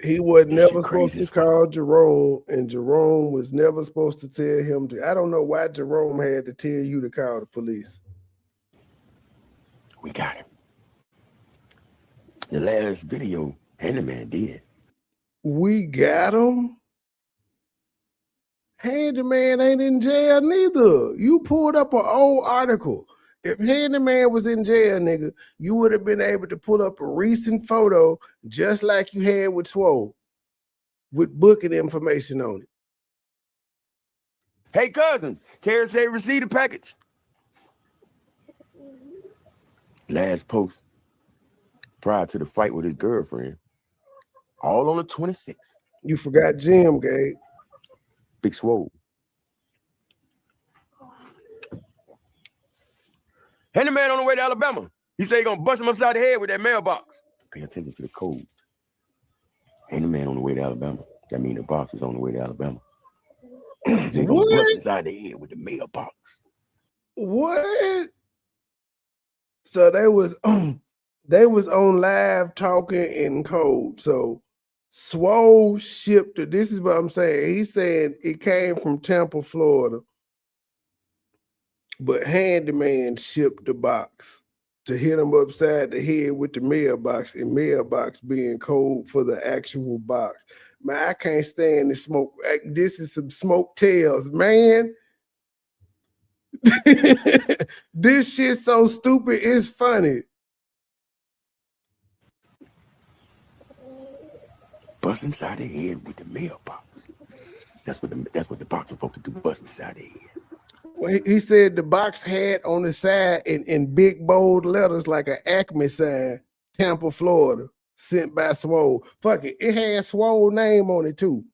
He was never supposed to call Jerome, and Jerome was never supposed to tell him to. I don't know why Jerome had to tell you to call the police. We got him. The last video, Handyman did. We got him? Handyman ain't in jail neither. You pulled up an old article. If Handyman was in jail, nigga, you would have been able to pull up a recent photo just like you had with Swole, with booking information on it. Hey, cousin, Terry said receive the package. Last post prior to the fight with his girlfriend. All on the 26th. You forgot Jim, Gabe. Big Swole. Handyman on the way to Alabama. He said he gonna bust him upside the head with that mailbox. Pay attention to the code. Handyman on the way to Alabama. That means the box is on the way to Alabama. He said he gonna bust him upside the head with the mailbox. What? So they was on live talking in code. So Swole shipped it. This is what I'm saying. He's saying it came from Tampa, Florida. But Handyman shipped the box to hit him upside the head with the mailbox, and mailbox being code for the actual box. Man, I can't stand this smoke. This is some smoke tails, man. This shit so stupid, it's funny. Bust inside the head with the mailbox. That's what the box was supposed to do. Bust inside the head. Well, he said the box had on the side in big bold letters like an Acme sign, Tampa, Florida, sent by Swole. Fuck it, it had Swole name on it too.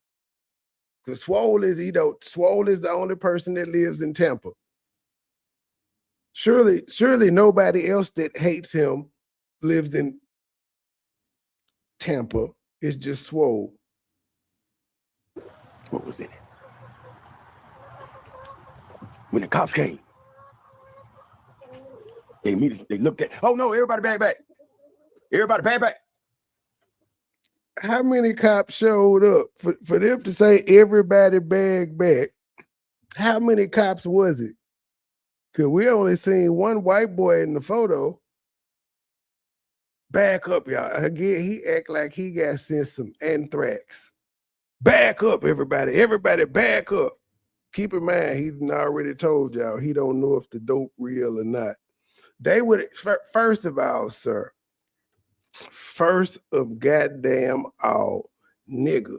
Because Swole is the only person that lives in Tampa. Surely nobody else that hates him lives in Tampa. It's just Swole. What was in it? When the cops came, they looked at, oh no, everybody back. Everybody back. How many cops showed up for them to say everybody bag back? How many cops was it? Because we only seen one white boy in the photo. Back up, y'all. Again, he act like he got sent some anthrax. Back up, everybody. Everybody back up. Keep in mind, he already told y'all he don't know if the dope real or not. They would, first of all, sir, first of goddamn all, nigga,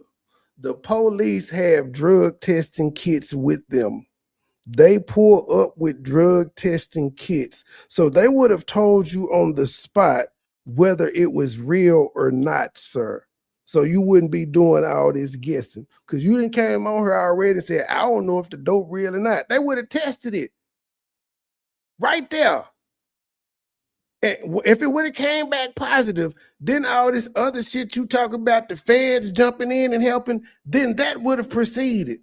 the police have drug testing kits with them. They pull up with drug testing kits. So they would have told you on the spot whether it was real or not, sir. So you wouldn't be doing all this guessing because you didn't came on here already and said, I don't know if the dope real or not. They would have tested it right there. And if it would have came back positive, then all this other shit you talk about, the feds jumping in and helping, then that would have proceeded.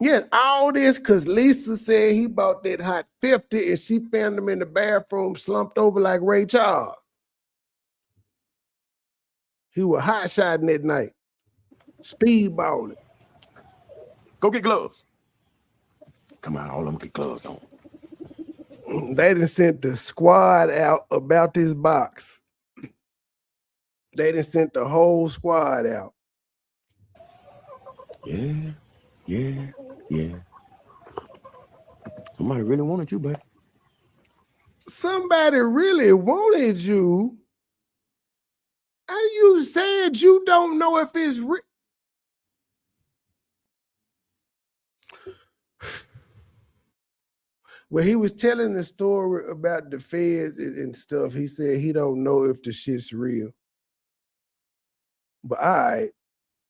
Yes, all this because Lisa said he bought that hot 50 and she found him in the bathroom slumped over like Ray Charles. He was hot shotting that night. Speedballing. Go get gloves. Come on, all of them get gloves on. They done sent the squad out about this box. They done sent the whole squad out. Yeah. Somebody really wanted you, buddy. Somebody really wanted you. And you said you don't know if it's real. When he was telling the story about the feds and stuff, he said he don't know if the shit's real. But all right.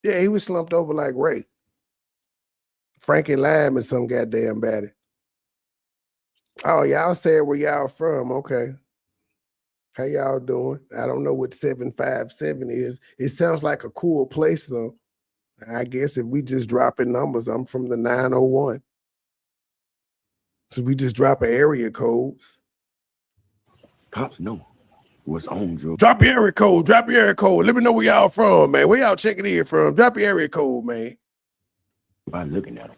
Yeah, he was slumped over like Ray. Frankie Lime and some goddamn baddie. Oh, y'all said where y'all from. Okay. How y'all doing? I don't know what 757 is. It sounds like a cool place, though. I guess if we just dropping numbers, I'm from the 901. So we just dropping area codes. Cops know what's on drugs. Drop your area code. Drop your area code. Let me know where y'all from, man. Where y'all checking in from? Drop your area code, man. By looking at them,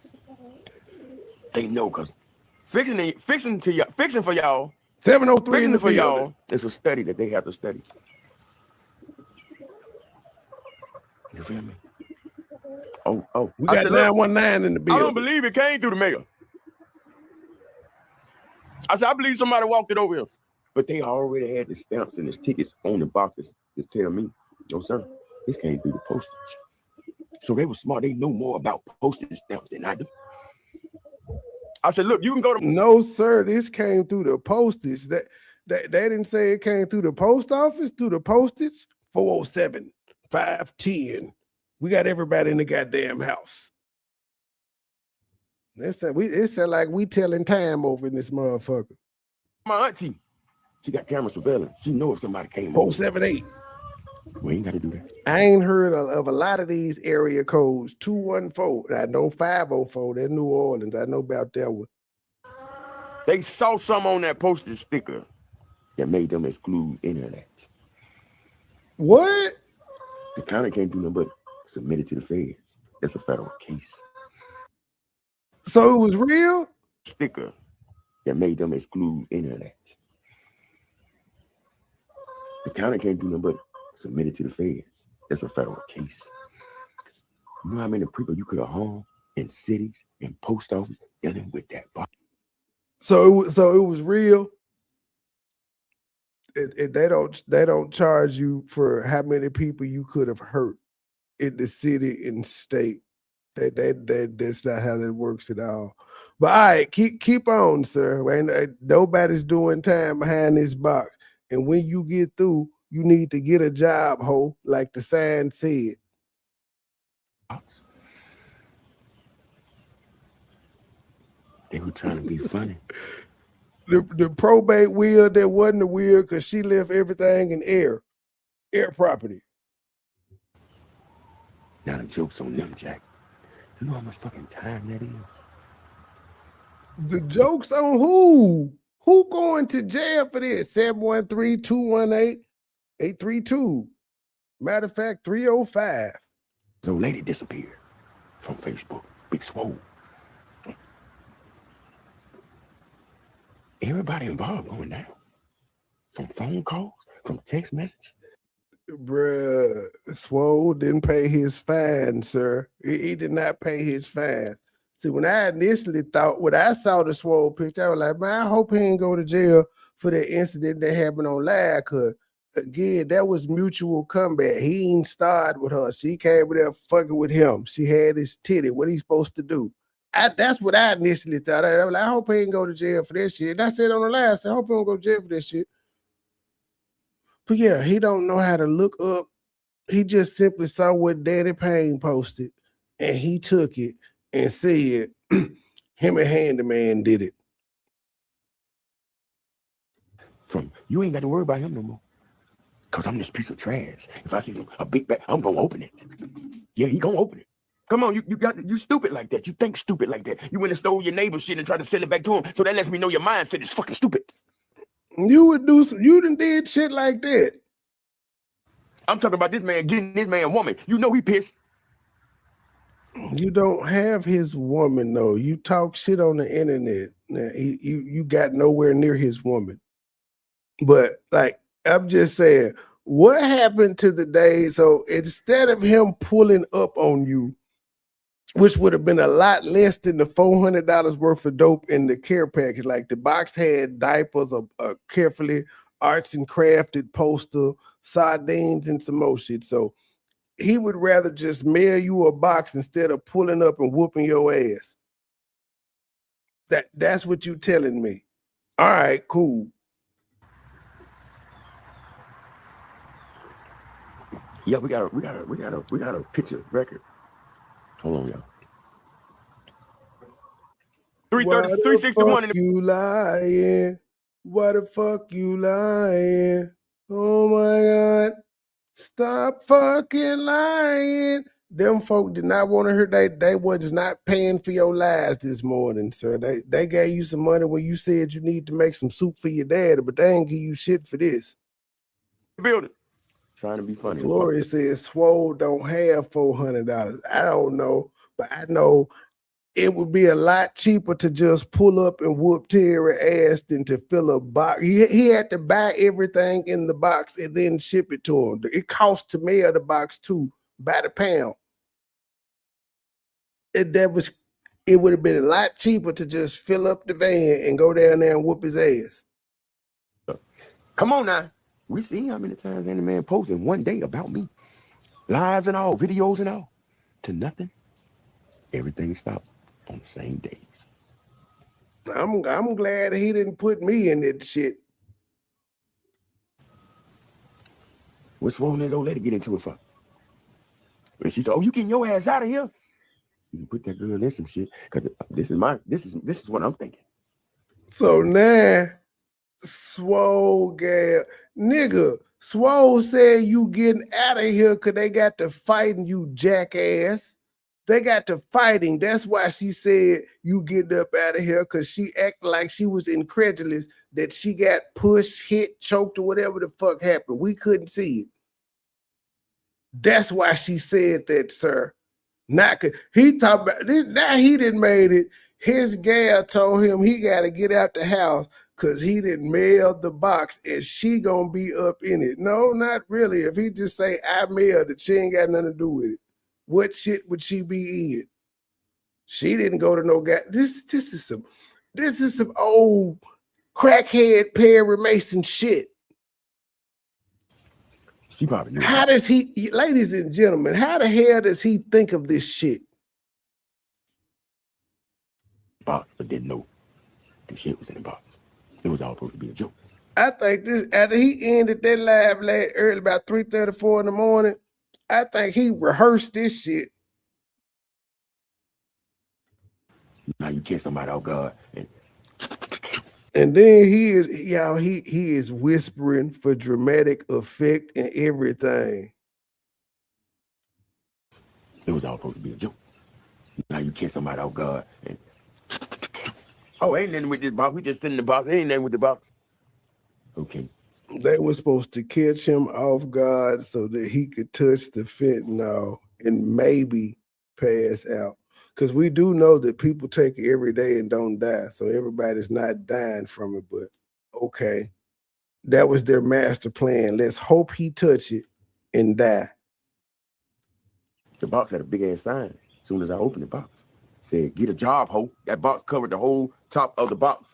they know because fixing for y'all. 703 fixing in the for y'all. building. It's a study that they have to study. You feel me? Oh, We got 919 in the building. I don't believe it came through the mail. I said, I believe somebody walked it over here. But they already had the stamps and the tickets on the boxes to tell me, no, sir, this came through the postage. So they were smart. They know more about postage stamps than I do. I said, look, you can go to... No, sir, this came through the postage. They didn't say it came through the post office, through the postage. 407, 510. We got everybody in the goddamn house. It sound like we telling time over in this motherfucker. My auntie, she got camera surveillance. She know if somebody came 478. We ain't got to do that. I ain't heard of a lot of these area codes. 214. I know 504. They're New Orleans. I know about that one. They saw some on that postage sticker that made them exclude internet. What? The county can't do nothing but submit it to the feds. That's a federal case. So it was real? Sticker that made them exclude internet. The county can't do nothing but submit it to the feds. That's a federal case. You know how many people you could have harmed in cities and post office dealing with that box? So it was real. They don't charge you for how many people you could have hurt in the city and state. That's not how that works at all. But all right, keep on, sir. Nobody's doing time behind this box. And when you get through, you need to get a job, ho, like the sign said. They were trying to be funny. The probate will, that wasn't a will because she left everything in air property. Now the joke's on them, Jack. You know how much fucking time that is? The joke's on who? Who going to jail for this? 713-218-832. Matter of fact, 305. So lady disappeared from Facebook. Big Swole. Everybody involved going down. From phone calls, from text messages. Bruh, Swole didn't pay his fine, sir. He did not pay his fine. See, when I initially thought, when I saw the Swole picture, I was like, man, I hope he ain't go to jail for that incident that happened on live, because, again, that was mutual combat. He ain't started with her. She came with there fucking with him. She had his titty. What he supposed to do? That's what I initially thought. I was like, I hope he ain't go to jail for that shit. And I said on the last, I hope he don't go to jail for that shit. But yeah, he don't know how to look up. He just simply saw what Daddy Payne posted, and he took it and said, him and Handyman did it. From you ain't got to worry about him no more. Cause I'm this piece of trash. If I see a big bag, I'm gonna open it. Yeah, he gonna open it. Come on, you stupid like that. You think stupid like that. You went and stole your neighbor's shit and tried to sell it back to him. So that lets me know your mindset is fucking stupid. You done did shit like that. I'm talking about this man getting this man woman. You know he pissed. You don't have his woman, though. You talk shit on the internet. Now, you got nowhere near his woman. But, like, I'm just saying, what happened to the day? So instead of him pulling up on you, which would have been a lot less than the $400 worth of dope in the care package. Like the box had diapers, a carefully arts and crafted poster, sardines, and some more shit. So he would rather just mail you a box instead of pulling up and whooping your ass. That's what you telling me. All right, cool. Yeah, we got a picture record. Hold on, y'all. 361 in the... You lying? Why the fuck you lying? Oh my God. Stop fucking lying. Them folk did not want to hear they was not paying for your lies this morning, sir. They gave you some money when you said you need to make some soup for your daddy, but they ain't give you shit for this. Building. Trying to be funny. Gloria says Swole don't have $400. I don't know, but I know it would be a lot cheaper to just pull up and whoop Terry ass than to fill a box. He had to buy everything in the box and then ship it to him. It costs to mail the box too by the pound. That was it would have been a lot cheaper to just fill up the van and go down there and whoop his ass. Come on now. We see how many times any man posted in one day about me. Lives and all, videos and all. To nothing. Everything stopped on the same days. I'm glad he didn't put me in that shit. What's wrong with this old lady get into it for? And she said, "Oh, you getting your ass out of here." You put that girl in some shit. Cause this is what I'm thinking. So now, Swole gal, nigga, Swole said you getting out of here because they got to fighting, you jackass. They got to fighting. That's why she said you getting up out of here, because she acted like she was incredulous that she got pushed, hit, choked, or whatever the fuck happened. We couldn't see it. That's why she said that, sir. Not he talked about this. Now he didn't made it. His gal told him he got to get out the house because he didn't mail the box and she gonna be up in it. No, not really. If he just say I mailed it, she ain't got nothing to do with it. What shit would she be in? She didn't go to no guy. This is some old crackhead Perry Mason shit. She probably knew. How does he, ladies and gentlemen, how the hell does he think of this shit? Box, but didn't know the shit was in the box. It was all supposed to be a joke. I think this, after he ended that live late early, about 3:34 in the morning, I think he rehearsed this shit. Now you catch somebody off guard. And then he is whispering for dramatic effect and everything. It was all supposed to be a joke. Now you catch somebody off guard. Oh, ain't nothing with this box. We just sitting in the box. Ain't nothing with the box. Okay. They were supposed to catch him off guard so that he could touch the fentanyl and maybe pass out. Because we do know that people take it every day and don't die. So everybody's not dying from it. But okay, that was their master plan. Let's hope he touch it and die. The box had a big ass sign. As soon as I opened the box, said, "Get a job, ho." That box covered the whole top of the box.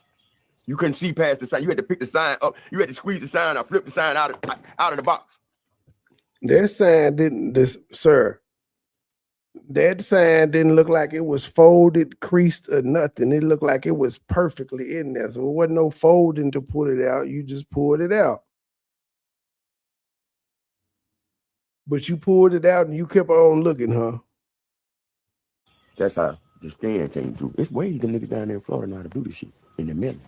You couldn't see past the sign. You had to pick the sign up. You had to squeeze the sign out, flip the sign out of the box. That sign didn't, sir. That sign didn't look like it was folded, creased, or nothing. It looked like it was perfectly in there. So it wasn't no folding to put it out. You just pulled it out. But you pulled it out and you kept on looking, huh? That's how the stand came through. It's ways the niggas down there in Florida know how to do this shit in the middle.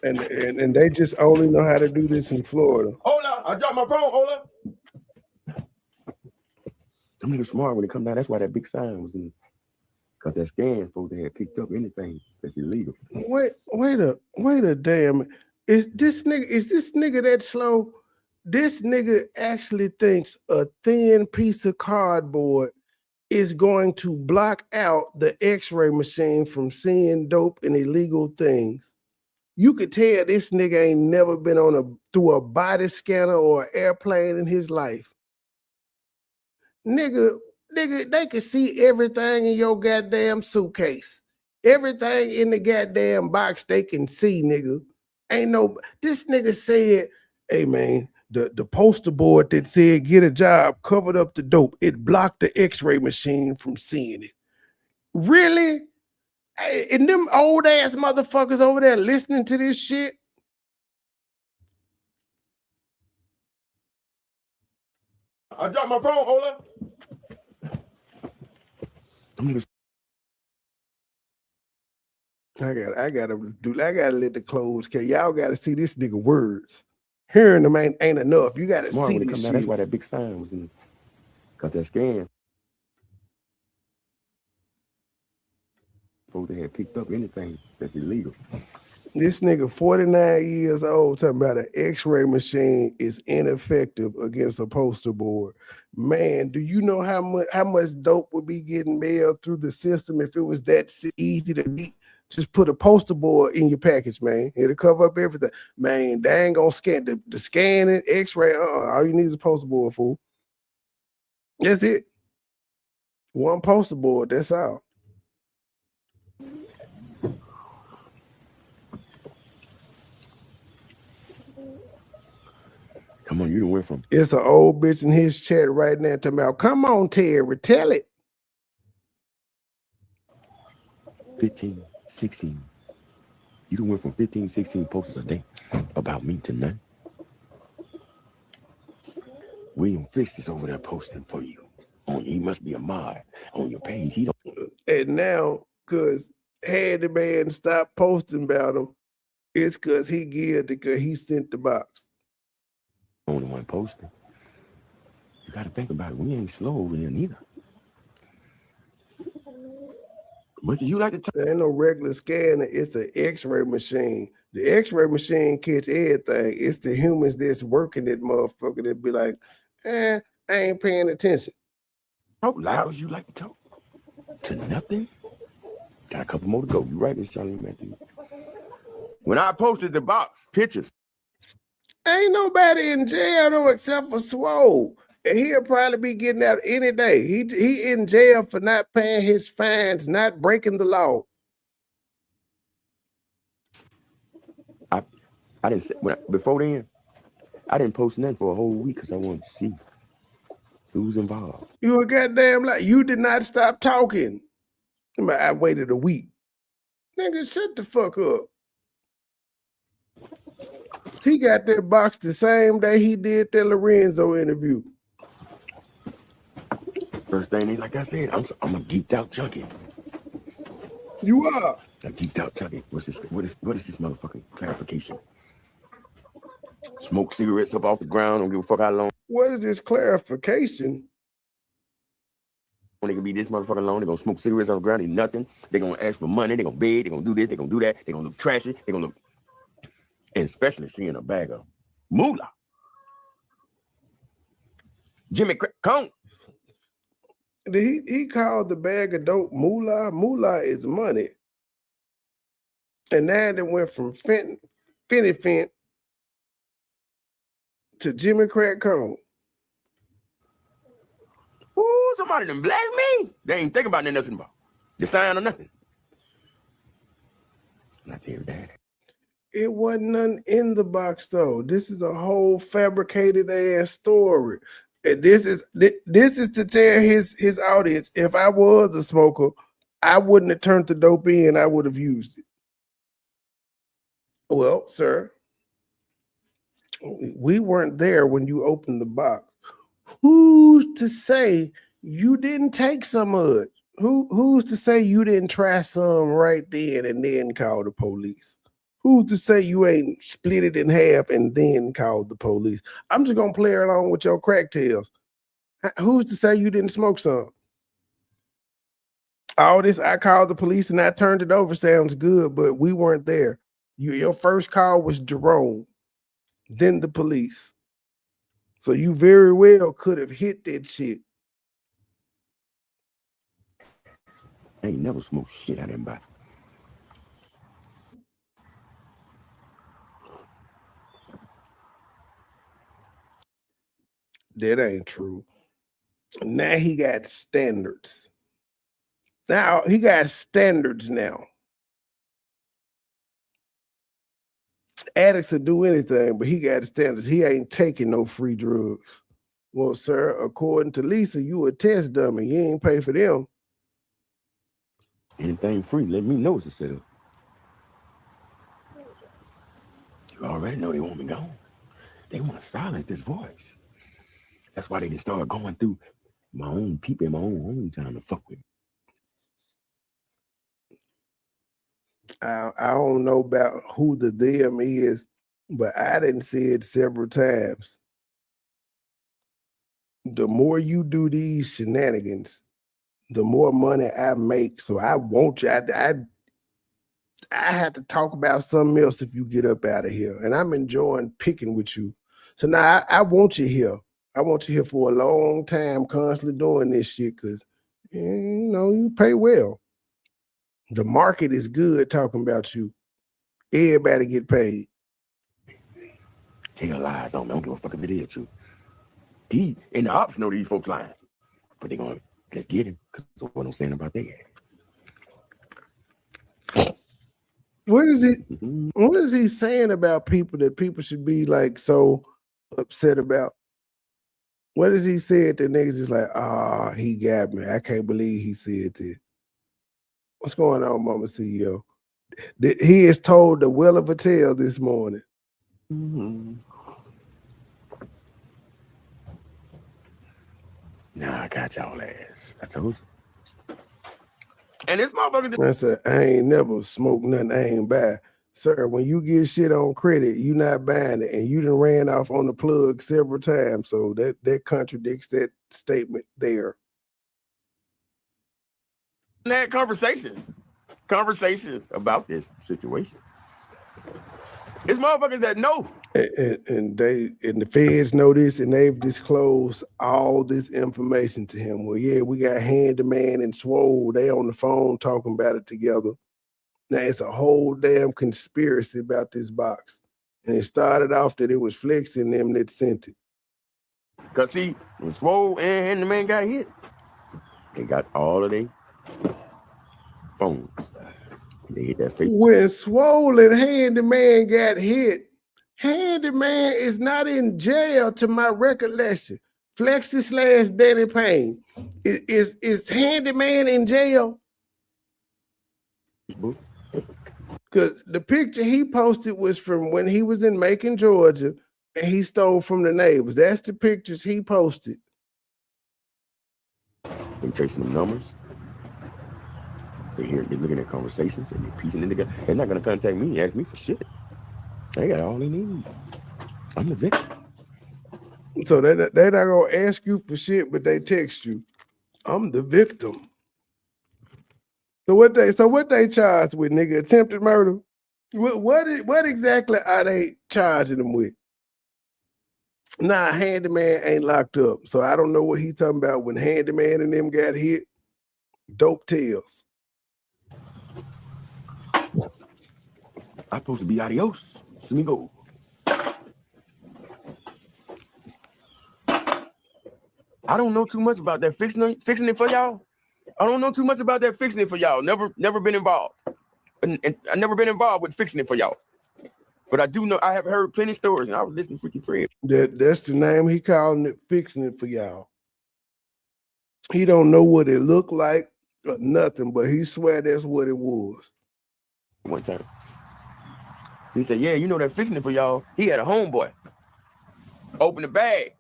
And they just only know how to do this in Florida. Hold up, I dropped my phone. Hold up. Them niggas smart when they come down. That's why that big sign was in. Because that scan supposed to have picked up anything that's illegal. Wait a damn. Is this nigga that slow? This nigga actually thinks a thin piece of cardboard is going to block out the x-ray machine from seeing dope and illegal things. You could tell this nigga ain't never been through a body scanner or an airplane in his life. Nigga, they can see everything in your goddamn suitcase. Everything in the goddamn box they can see, nigga. This nigga said, hey man, the poster board that said get a job covered up the dope. It blocked the x-ray machine from seeing it. Really? Hey, and them old ass motherfuckers over there listening to this shit. I dropped my phone. Hold up. I gotta let the clothes carry. Y'all gotta see this nigga words. Hearing them ain't enough. You gotta see this shit. That's why that big sign was in. Because that scan supposed to have picked up anything that's illegal. This nigga 49 years old talking about an x-ray machine is ineffective against a poster board. Man, do you know how much dope would be getting mailed through the system if it was that easy to beat? Just put a poster board in your package, man. It'll cover up everything. Man, they ain't gonna scan the scanning, x-ray. All you need is a poster board, fool. That's it. One poster board, that's all. Come on, you done went from It's an old bitch in his chat right now talking about, come on, Terry, tell it. 15, 16. You done went from 15, 16 posters a day about me to none. William Fisk is over there posting for you. He must be a mod on your page. He don't. And now, because had the man stop posting about him, it's because he geared it because he sent the box. Only one posting. You got to think about it. We ain't slow over here neither. Much as you like to talk. There ain't no regular scanner. It's an X-ray machine. The X-ray machine catch everything. It's the humans that's working that motherfucker that be like, I ain't paying attention. Talk loud as you like to talk. To nothing. Got a couple more to go. You right, Miss Charlie Matthew. When I posted the box, pictures. Ain't nobody in jail though except for Swole. And he'll probably be getting out any day. He in jail for not paying his fines, not breaking the law. I didn't say before then. I didn't post nothing for a whole week because I wanted to see who's involved. You a goddamn lie. You did not stop talking. I waited a week. Nigga, shut the fuck up. He got that box the same day he did that Lorenzo interview. First thing, like I said, I'm a geeked out junkie. You are. A geeked out junkie. What is this motherfucking clarification? Smoke cigarettes up off the ground. Don't give a fuck how long. What is this clarification? They can be this motherfucking long. They're gonna smoke cigarettes on the ground. Ain't nothing. They're gonna ask for money. They're gonna beg. They're gonna do this. They're gonna do that. They're gonna look trashy. They're gonna look. And especially seeing a bag of moolah. Jimmy Cone. He called the bag of dope moolah. Moolah is money. And now they went from Finny Fent to Jimmy Crack Cone. Ooh, somebody done black me. They ain't think about nothing about the sign or nothing. Not tell you that. It wasn't nothing in the box though. This is a whole fabricated ass story. And this is to tell his audience, if I was a smoker, I wouldn't have turned the dope in, I would have used it. Well, sir, we weren't there when you opened the box. Who's to say you didn't take some of it? Who's to say you didn't try some right then and then call the police? Who's to say you ain't split it in half and then called the police? I'm just gonna play along with your crack tales. Who's to say you didn't smoke some? All this, I called the police and I turned it over, sounds good, but we weren't there. Your first call was Jerome, then the police. So you very well could have hit that shit. I ain't never smoked shit out of anybody. That ain't true. Now he got standards. Now he got standards now. Addicts will do anything, but he got standards. He ain't taking no free drugs. Well, sir, according to Lisa, you a test dummy. You ain't pay for them. Anything free, let me know it's a setup. You already know they want me gone. They want to silence this voice. That's why they just started going through my own people in my own hometown to fuck with me. I don't know about who the them is, but I didn't say it several times. The more you do these shenanigans, the more money I make. So I want you. I have to talk about something else if you get up out of here. And I'm enjoying picking with you. So now I want you here. I want you here for a long time, constantly doing this shit because, you know, you pay well. The market is good talking about you. Everybody get paid. Tell lies on me. I don't give a fuck if it is true. And the ops know these folks lying. But they gonna Let's get him. Because what I'm saying about that. What is he saying about people that people should be like so upset about? What does he say that niggas is like, he got me. I can't believe he said this. What's going on, Mama CEO? He is told the will of a tale this morning. Nah, I got y'all ass. I told you. And this motherfucker. I said, I ain't never smoked nothing I ain't buy. Sir, when you get shit on credit, you not buying it. And you done ran off on the plug several times. So that contradicts that statement there. Had conversations about this situation. It's motherfuckers that know. And the feds know this, and they've disclosed all this information to him. Well, yeah, we got Handyman and Swole. They on the phone talking about it together. Now it's a whole damn conspiracy about this box. And it started off that it was Flex and them that sent it. Cause see, when Swole and Handyman got hit, they got all of their phones. They hit that face. When Swole and Handyman got hit, Handyman is not in jail to my recollection. Flexi / Danny Payne. Is Handyman in jail? Because the picture he posted was from when he was in Macon, Georgia, and he stole from the neighbors. That's the pictures he posted. They're tracing the numbers. They're looking at conversations and they're piecing it together. They're not going to contact me and ask me for shit. They got all they need. I'm the victim. So they're not going to ask you for shit, but they text you. I'm the victim. So what they charged with, nigga? Attempted murder? What exactly are they charging them with? Nah, Handyman ain't locked up. So I don't know what he talking about when Handyman and them got hit. Dope tales. I'm supposed to be adios. Let me go. I don't know too much about that fixing it for y'all. I don't know too much about that fixing it for y'all. Never been involved. And I never been involved with fixing it for y'all. But I do know I have heard plenty of stories, and I was listening to Freaky Fred. That's the name he calling it, fixing it for y'all. He don't know what it looked like or nothing, but he swear that's what it was. One time. He said, yeah, you know that fixing it for y'all. He had a homeboy. Open the bag.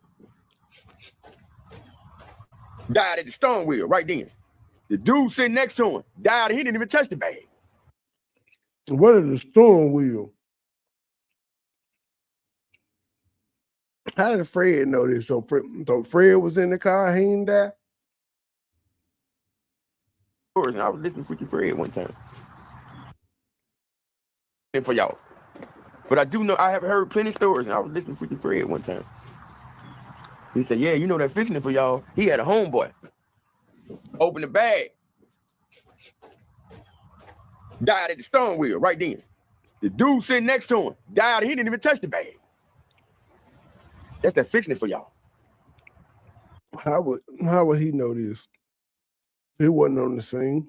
Died at the stone wheel right then. The dude sitting next to him died. He didn't even touch the bag. What is the stone wheel? How did Fred know this? So Fred was in the car, he didn't die? And I was listening to Freaky Fred one time. And for y'all. But I do know I have heard plenty of stories, and I was listening to Freaky Fred one time. He said, yeah, you know that fixing it for y'all. He had a homeboy. Open the bag. Died at the stone wheel right then. The dude sitting next to him died. He didn't even touch the bag. That's that fixing it for y'all. How would he know this? He wasn't on the scene.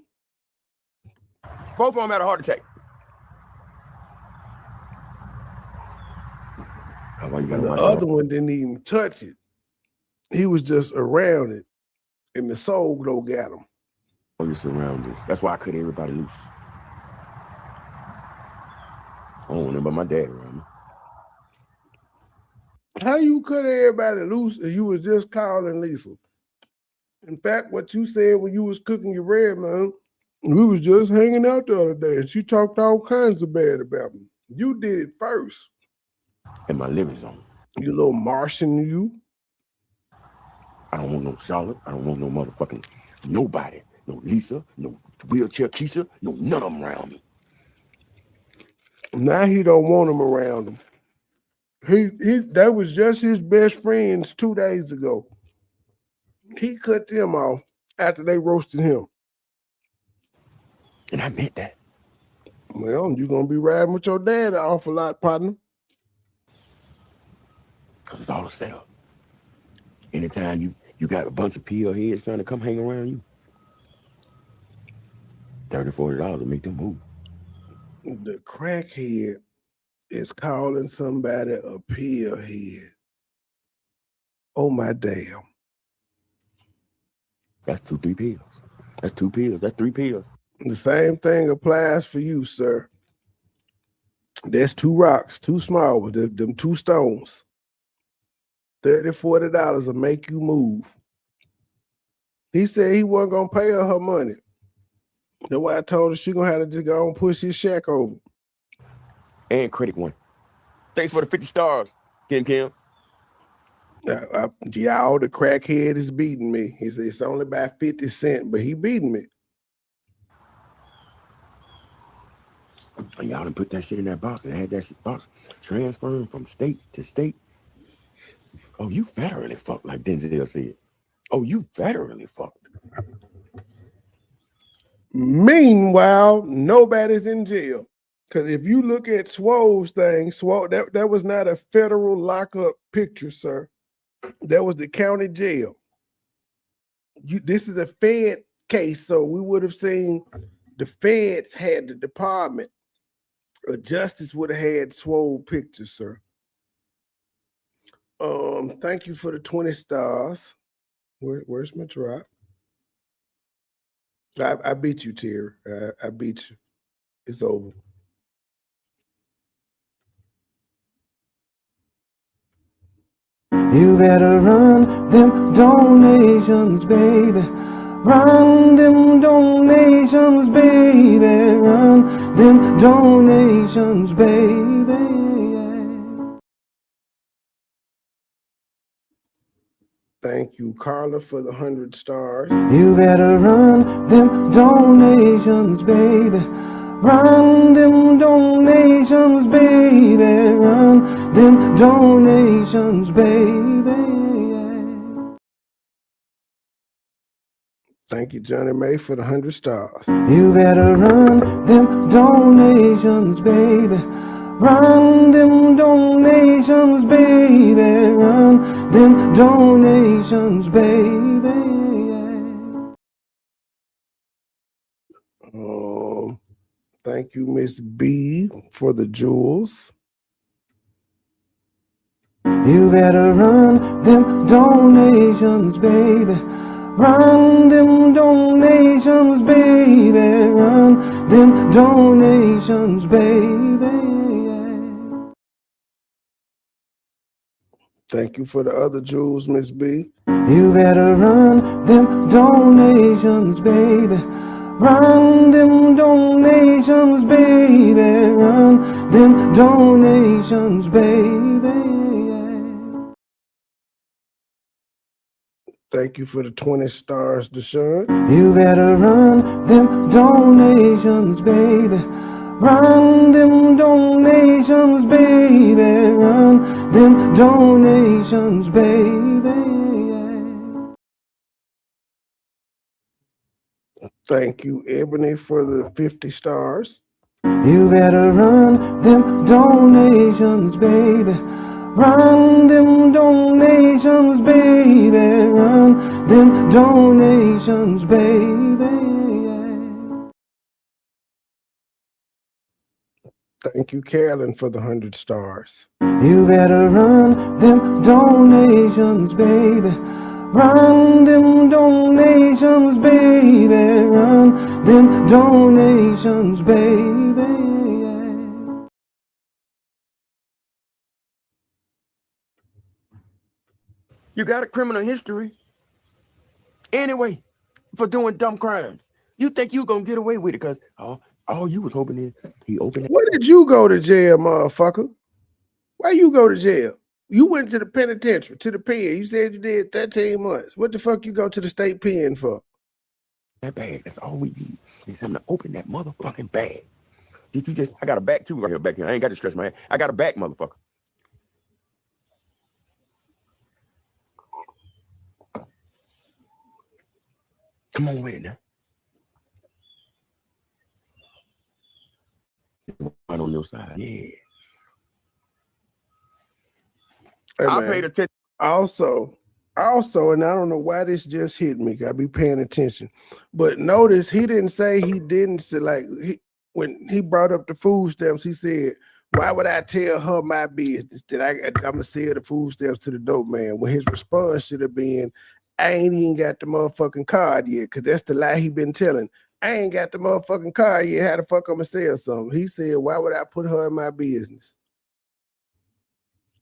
Both of them had a heart attack. The other one didn't even touch it. He was just around it, and the soul glow got him. Oh, you're surrounded. That's why I cut everybody loose. I don't want nobody but my dad around me. How you cut everybody loose and you was just calling Lisa? In fact, what you said when you was cooking your bread, man, we was just hanging out the other day, and she talked all kinds of bad about me. You did it first. In my living zone. You little Martian, you. I don't want no Charlotte. I don't want no motherfucking nobody. No Lisa, no wheelchair Keisha, no none of them around me. Now he don't want them around him. That was just his best friends 2 days ago. He cut them off after they roasted him. And I meant that. Well, you're gonna be riding with your dad an awful lot, partner. Because it's all a setup. Anytime you You got a bunch of PL heads trying to come hang around you. $30, $40 will make them move. The crackhead is calling somebody a pill head. Oh my damn. That's 2-3 pills. That's 2 pills. That's 3 pills. The same thing applies for you, sir. There's 2 rocks, 2 small ones, them 2 stones. $30, $40 will make you move. He said he wasn't gonna pay her money. That's why I told her she gonna have to just go and push his shack over. And credit one. Thanks for the 50 stars, Kim. Y'all, the crackhead is beating me. He said it's only by 50 cents, but he beating me. And y'all done put that shit in that box and had that shit box transferring from state to state. Oh, you federally fucked, like Denzel said. Oh, you federally fucked. Meanwhile, nobody's in jail. Because if you look at Swole's thing, that was not a federal lockup picture, sir. That was the county jail. This is a Fed case, so we would have seen the feds had the department. A justice would have had Swole pictures, sir. Thank you for the 20 stars. Where's my drop? I beat you, Terry. I beat you. It's over. You better run them donations, baby. Run them donations, baby. Run them donations, baby. Thank you, Carla, for the 100 stars. You better run them donations, baby. Run them donations, baby. Run them donations, baby. Thank you, Johnny May, for the 100 stars. You better run them donations, baby. Run them donations, baby. Run them donations, baby. Thank you, Miss B, for the jewels. You better run them donations, baby. Run them donations, baby. Run them donations, baby. Thank you for the other jewels, Miss B. You better run them donations, baby. Run them donations, baby. Run them donations, baby. Thank you for the 20 stars, Deshaun. You better run them donations, baby. Run them donations, baby. Run them donations, baby. Thank you, Ebony, for the 50 stars. You better run them donations, baby. Run them donations, baby. Run them donations, baby. Thank you, Carolyn, for the 100 stars. You better run them donations, baby. Run them donations, baby. Run them donations, baby. You got a criminal history. Anyway, for doing dumb crimes. You think you gonna get away with it because all you was hoping is he opened it. Where did you go to jail, motherfucker? Why you go to jail? You went to the penitentiary, to the pen. You said you did 13 months. What the fuck you go to the state pen for? That bag, that's all we need. Is him to open that motherfucking bag. Did you just, I got a back too right here, back here. I ain't got to stretch my hand. I got a back, motherfucker. Come on with it now. Right on your side. Yeah. Hey, I man. paid attention. Also, Also, and I don't know why this just hit me. I be paying attention, but notice he didn't say when he brought up the food stamps. He said, "Why would I tell her my business that I'm gonna sell the food stamps to the dope man?" When his response should have been, "I ain't even got the motherfucking card yet," because that's the lie he been telling. I ain't got the motherfucking card yet. How the fuck I'm gonna sell something? He said, "Why would I put her in my business?"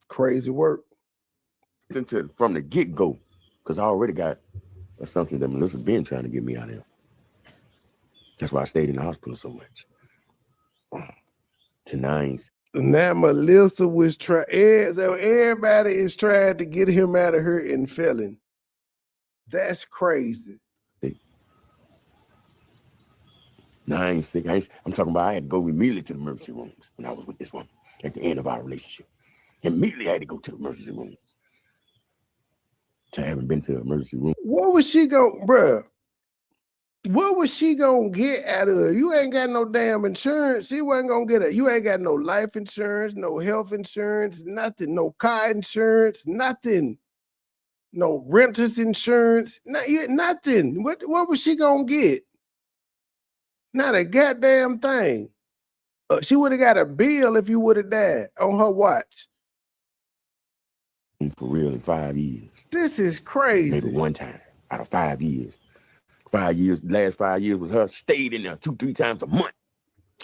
Crazy work. From the get-go, because I already got assumptions that Melissa been trying to get me out of here. That's why I stayed in the hospital so much. Now Melissa was trying, so everybody is trying to get him out of her and failing. That's crazy. Now I ain't sick. I'm talking about I had to go immediately to the emergency rooms when I was with this one at the end of our relationship. Immediately I had to go to the emergency rooms. I haven't been to the emergency room. What was she going, bruh? What was she gonna get out of her? You ain't got no damn insurance. She wasn't gonna get it. You ain't got no life insurance, no health insurance, nothing, no car insurance, nothing, no renter's insurance, nothing. What was she gonna get? Not a goddamn thing. She would have got a bill if you would have died on her watch. For real, in 5 years. This is crazy. Maybe one time out of 5 years. 5 years, last 5 years was her stayed in there 2-3 times a month.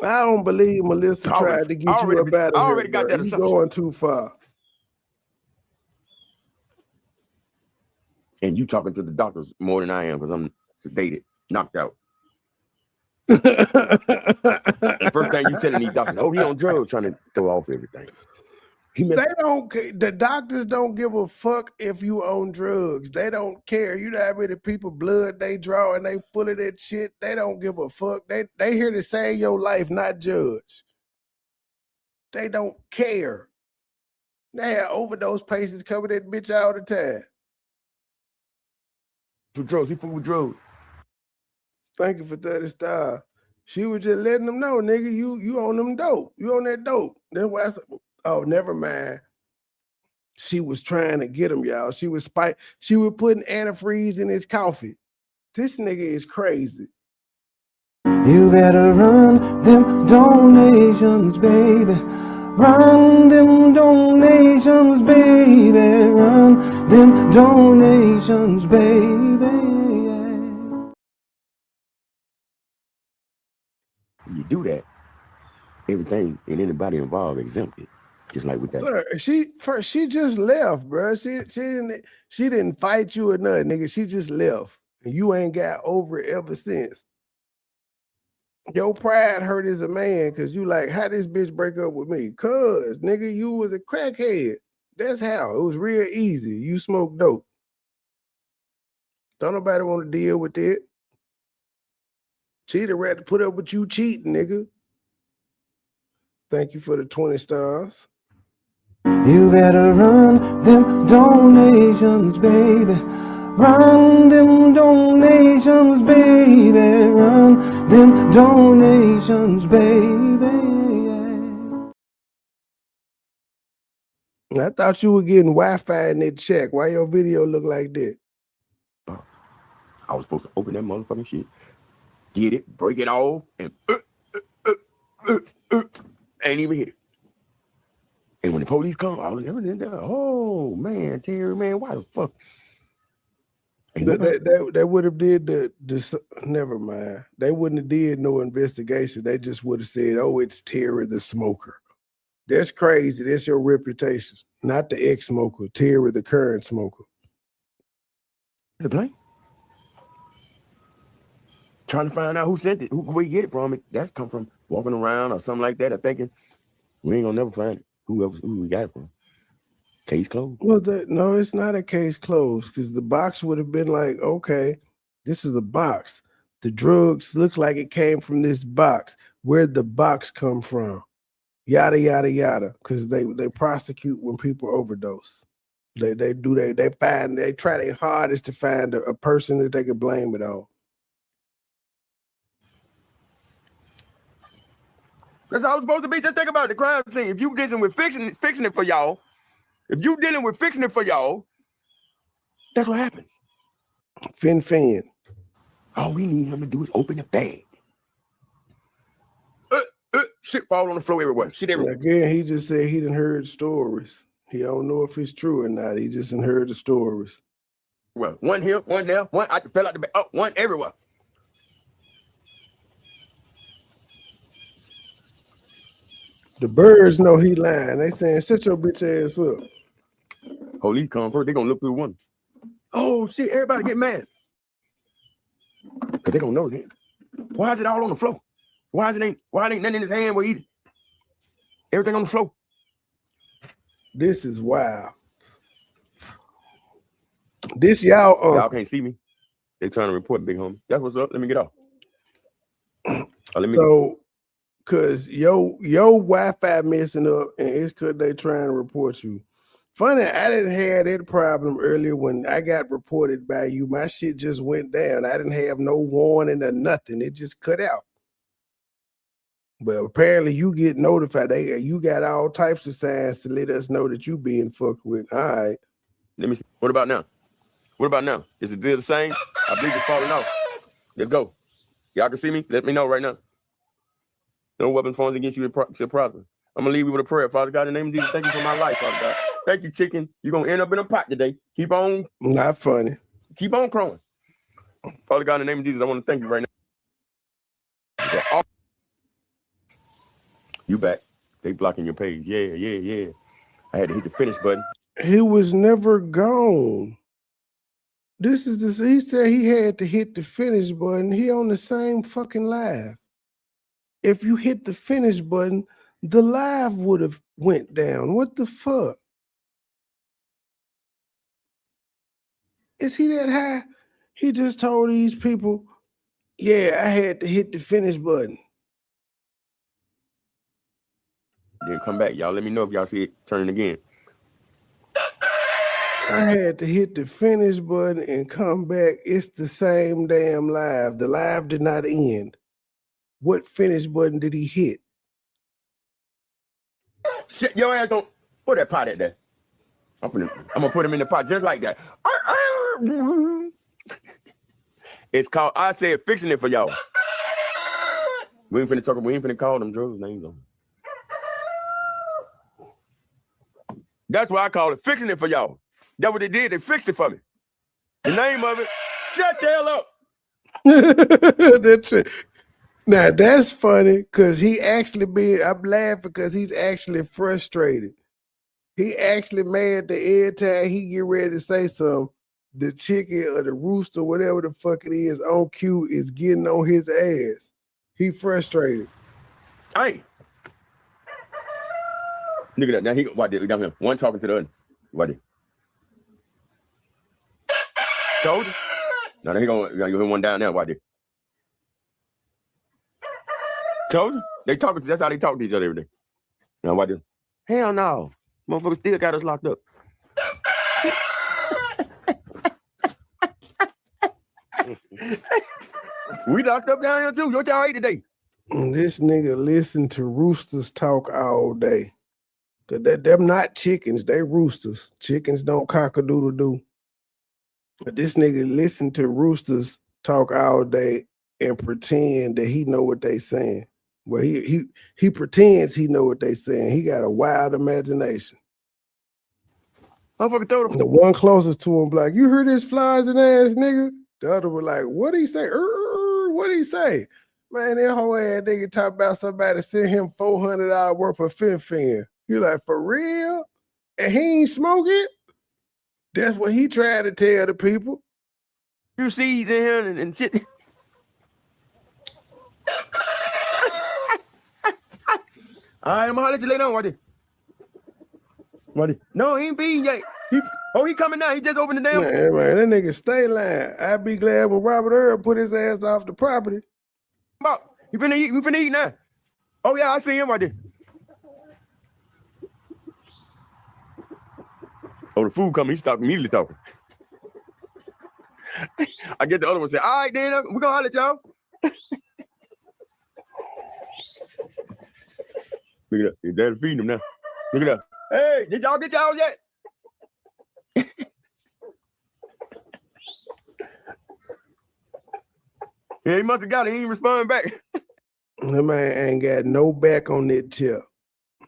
I don't believe Melissa tried to get you up out of here. I already got that assumption. You're going too far. And you talking to the doctors more than I am because I'm sedated, knocked out. The first thing you telling these doctors, oh, he on drugs, trying to throw off everything. The doctors don't give a fuck if you on drugs. They don't care. You know how many people blood they draw and they full of that shit. They don't give a fuck. They here to save your life, not judge. They don't care. They have overdose patients coming that bitch all the time. For drugs, he full with drugs. Thank you for 30 stars. She was just letting them know, nigga, you on them dope. You on that dope. That's why I said, oh, never mind. She was trying to get him, y'all. She was putting antifreeze in his coffee. This nigga is crazy. You better run them donations, baby. Run them donations, baby. Run them donations, baby. You do that, everything and anybody involved exempted. Just like with that. Sir, she just left, bro. She didn't fight you or nothing, nigga. She just left. And you ain't got over it ever since. Your pride hurt as a man because you like, how this bitch break up with me? Cause, nigga, you was a crackhead. That's how. It was real easy. You smoked dope. Don't nobody want to deal with it. She'd have rather put up with you cheating, nigga. Thank you for the 20 stars. You better run them donations, baby. Run them donations, baby. Run them donations, baby. I thought you were getting Wi-Fi in that check. Why your video look like that? I was supposed to open that motherfucking shit, get it, break it off, and ain't even hit it. And when the police come, all of everything there, oh man, Terry, man, why the fuck? They would have did the never mind. They wouldn't have did no investigation. They just would have said, oh, it's Terry the smoker. That's crazy. That's your reputation. Not the ex-smoker, Terry the current smoker. The blame? Trying to find out who sent it, who we get it from. That's come from walking around or something like that, or thinking we ain't gonna never find it. Who we got it from? Case closed. Well, no, it's not a case closed because the box would have been like, okay, this is a box. The drugs looks like it came from this box. Where'd the box come from? Yada yada yada. Because they prosecute when people overdose. They try their hardest to find a person that they can blame it on. That's all it's supposed to be. Just think about the crime scene. If you dealing with fixing it for y'all, That's what happens. Fin. All we need him to do is open the bag. Shit fall on the floor everywhere. Shit everywhere. Again, he just said he done heard stories. He don't know if it's true or not. He just done heard the stories. Well, one here, one there, one I fell out the bag. Oh, one everywhere. The birds know he lying. They saying, shut your bitch ass up. Police come first. They gonna look through one. Oh shit! Everybody get mad. Cause they gonna know that. Why is it all on the floor? Why it ain't nothing in his hand where he everything on the floor? This is wild. This y'all can't see me. They trying to report, big homie. That's what's up. Let me get off. Cause your Wi-Fi messing up, and it's cause they trying to report you. Funny, I didn't have that problem earlier when I got reported by you. My shit just went down. I didn't have no warning or nothing. It just cut out. But apparently you get notified. You got all types of signs to let us know that you being fucked with. All right. Let me see. What about now? What about now? Is it still the same? I believe it's falling off. Let's go. Y'all can see me? Let me know right now. No weapon formed against you shall prosper. I'm going to leave you with a prayer. Father God, in the name of Jesus, thank you for my life, Father God. Thank you, chicken. You're going to end up in a pot today. Keep on. Not funny. Keep on crowing. Father God, in the name of Jesus, I want to thank you right now. You back. They blocking your page. Yeah. I had to hit the finish button. He was never gone. He said he had to hit the finish button. He on the same fucking live. If you hit the finish button, the live would have went down. What the fuck? Is he that high? He just told these people, yeah, I had to hit the finish button. Then come back. Y'all let me know if y'all see it turning again. I had to hit the finish button and come back. It's the same damn live. The live did not end. What finish button did he hit? Shit, your ass don't put that pot at there. I'm gonna put him in the pot just like that. It's called, I said, fixing it for y'all. We ain't finna call them drugs names on. That's what I call it, fixing it for y'all. That's what they did, they fixed it for me. The name of it, shut the hell up. That's it. Now that's funny because I'm laughing because he's actually frustrated. He actually mad that every time he get ready to say something, the chicken or the rooster, whatever the fuck it is, on cue is getting on his ass. He frustrated. Hey. Look at that. Now he what did down here. One talking to the other. What did? Told you? Now he gonna give him one down there. What did? Told you? They talking. That's how they talk to each other every day. Now what did? Hell no. Motherfuckers still got us locked up. We locked up down here too. What y'all ate today? This nigga listen to roosters talk all day. Cause them not chickens, they roosters. Chickens don't cock-a-doodle-doo. But this nigga listen to roosters talk all day and pretend that he know what they saying. Well, he pretends he know what they saying. He got a wild imagination. The one closest to him like, you heard this flies and ass nigga? The other was like, what'd he say? What'd he say? Man, that whole ass nigga talk about somebody send him $400 worth of fin. You like, for real? And he ain't smoke it? That's what he trying to tell the people. You seeds in here and shit. All right, I'm gonna let you lay down. What? No, he ain't beating yet. He coming now. He just opened the damn. Man, that nigga stay lying. I'd be glad when Robert Earl put his ass off the property. You finna eat? We finna eat now. Oh yeah, I see him right there. Oh, the food coming. He stopped immediately talking. I get the other one say, all right, then we're gonna holler at y'all. Look at that. Your daddy feeding him now. Look at that. Hey, did y'all get y'all yet? Yeah, he must have got it. He ain't responding back. That man ain't got no back on that chair.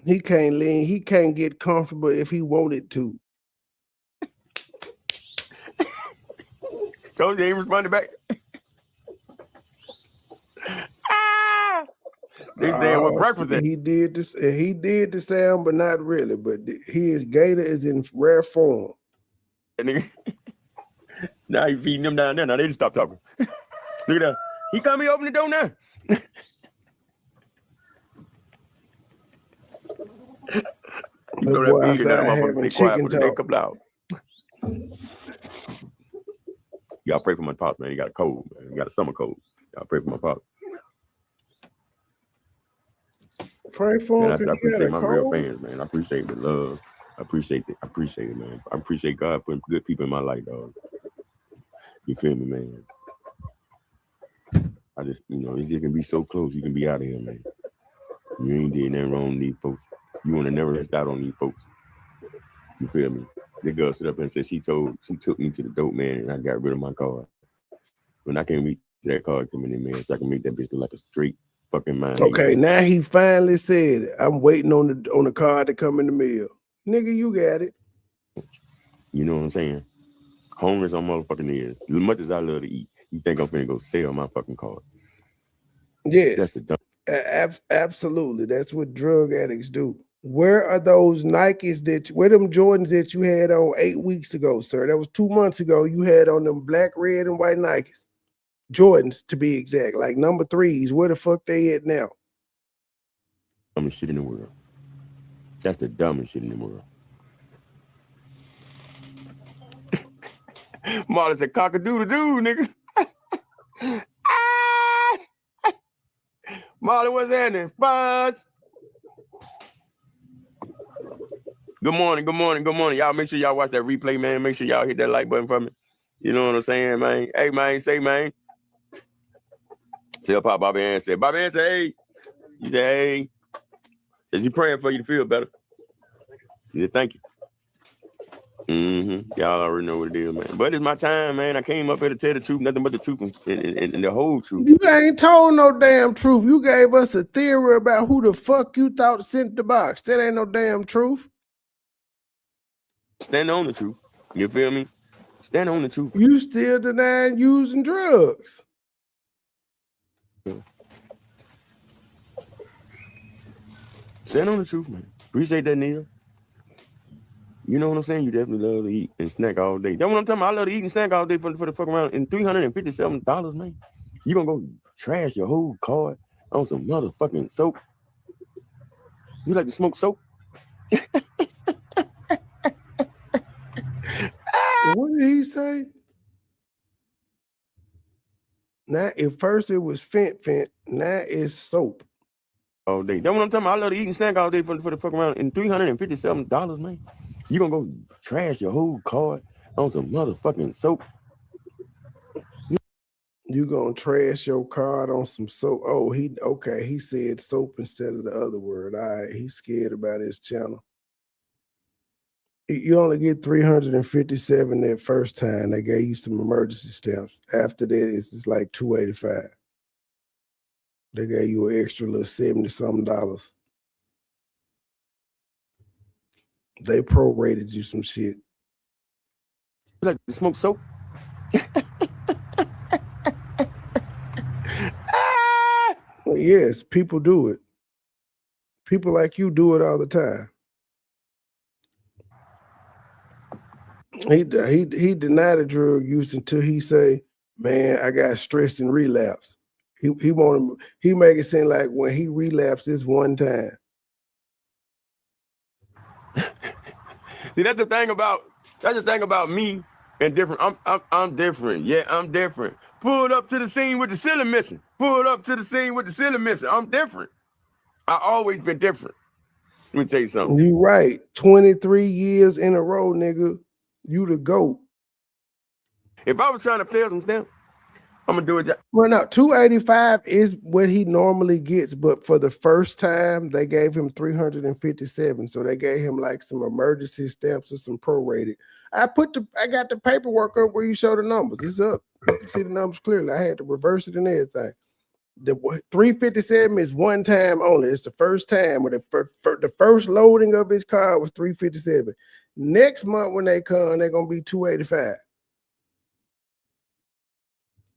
He can't lean. He can't get comfortable if he wanted to. Told you he ain't responding back. They saying what breakfast is. He did this. He did the sound, but not really. But his gator is in rare form. That nigga. Now he feeding them down there. Now they just stop talking. Look at that. He come here, open the door now. You know that big and that motherfucker stay quiet for the next couple hours. Y'all pray for my pops, man. He got a cold, man. He got a summer cold. Y'all pray for my pops. Pray for him. I appreciate my real fans, man. I appreciate the love. I appreciate it. I appreciate it, man. I appreciate God putting good people in my life, dog. You feel me, man? I just, it's just can be so close. You can be out of here, man. You ain't did nothing wrong to these folks. You want to never rest out on these folks. You feel me? The girl stood up and said she took me to the dope man and I got rid of my card. When I can't reach that card coming in, man, so I can make that bitch look like a straight fucking mind. Okay, now he finally said it. I'm waiting on the card to come in the mail. Nigga, you got it. You know what I'm saying? Homeless on motherfucking is. As much as I love to eat, you think I'm finna go sell my fucking card? Yes. That's the dumb. Absolutely. That's what drug addicts do. Where are those Nikes where them Jordans that you had on 8 weeks ago, sir? That was 2 months ago. You had on them black, red, and white Nikes. Jordans, to be exact, like number 3s. Where the fuck they at now? Dumbest shit in the world. That's the dumbest shit in the world. Marlon said cock-a-doodle-doo, nigga. Marlon, what's happening? Fonz. Good morning, good morning, good morning. Y'all make sure y'all watch that replay, man. Make sure y'all hit that like button for me. You know what I'm saying, man? Hey, man, say, man. Tell Pop Bobby Ann said, Bobby Ann said, hey. He said, hey. Says he praying for you to feel better. He said, thank you. Y'all already know what it is, man. But it's my time, man. I came up here to tell the truth, nothing but the truth and the whole truth. You ain't told no damn truth. You gave us a theory about who the fuck you thought sent the box. That ain't no damn truth. Stand on the truth. You feel me? Stand on the truth. You still denying using drugs. Stand on the truth, man. Appreciate that, Neil. You know what I'm saying? You definitely love to eat and snack all day. That's what I'm talking about. I love to eat and snack all day for the fuck around. And $357, man. You gonna go trash your whole card on some motherfucking soap? You like to smoke soap? What did he say? Now, at first it was fent. Now it's soap. All day. That's what I'm talking about. I love to eat and snack all day for the fuck around. And $357, man. You gonna go trash your whole card on some motherfucking soap? You gonna trash your card on some soap? Oh, he said soap instead of the other word. All right, he's scared about his channel. You only get 357 that first time. They gave you some emergency stamps. After that, it's like 285. They gave you an extra little $70-something. They prorated you some shit. You like to smoke soap? Well, yes, people do it. People like you do it all the time. He denied the drug use until he say, man, I got stress and relapse. He make it seem like when he relapsed this one time. See, that's the thing about me and different. I'm different. Yeah, I'm different. Pulled up to the scene with the ceiling missing. I'm different. I always been different. Let me tell you something. You right. 23 years in a row, nigga. You the GOAT. If I was trying to play some stamps, I'm gonna do it. Well, no, 285 is what he normally gets, but for the first time they gave him 357. So they gave him like some emergency stamps or some prorated. I got the paperwork up where you show the numbers. It's up. You can see the numbers clearly. I had to reverse it and everything. The 357 is one time only. It's the first time when the first loading of his car was 357. Next month when they come, they're gonna be 285.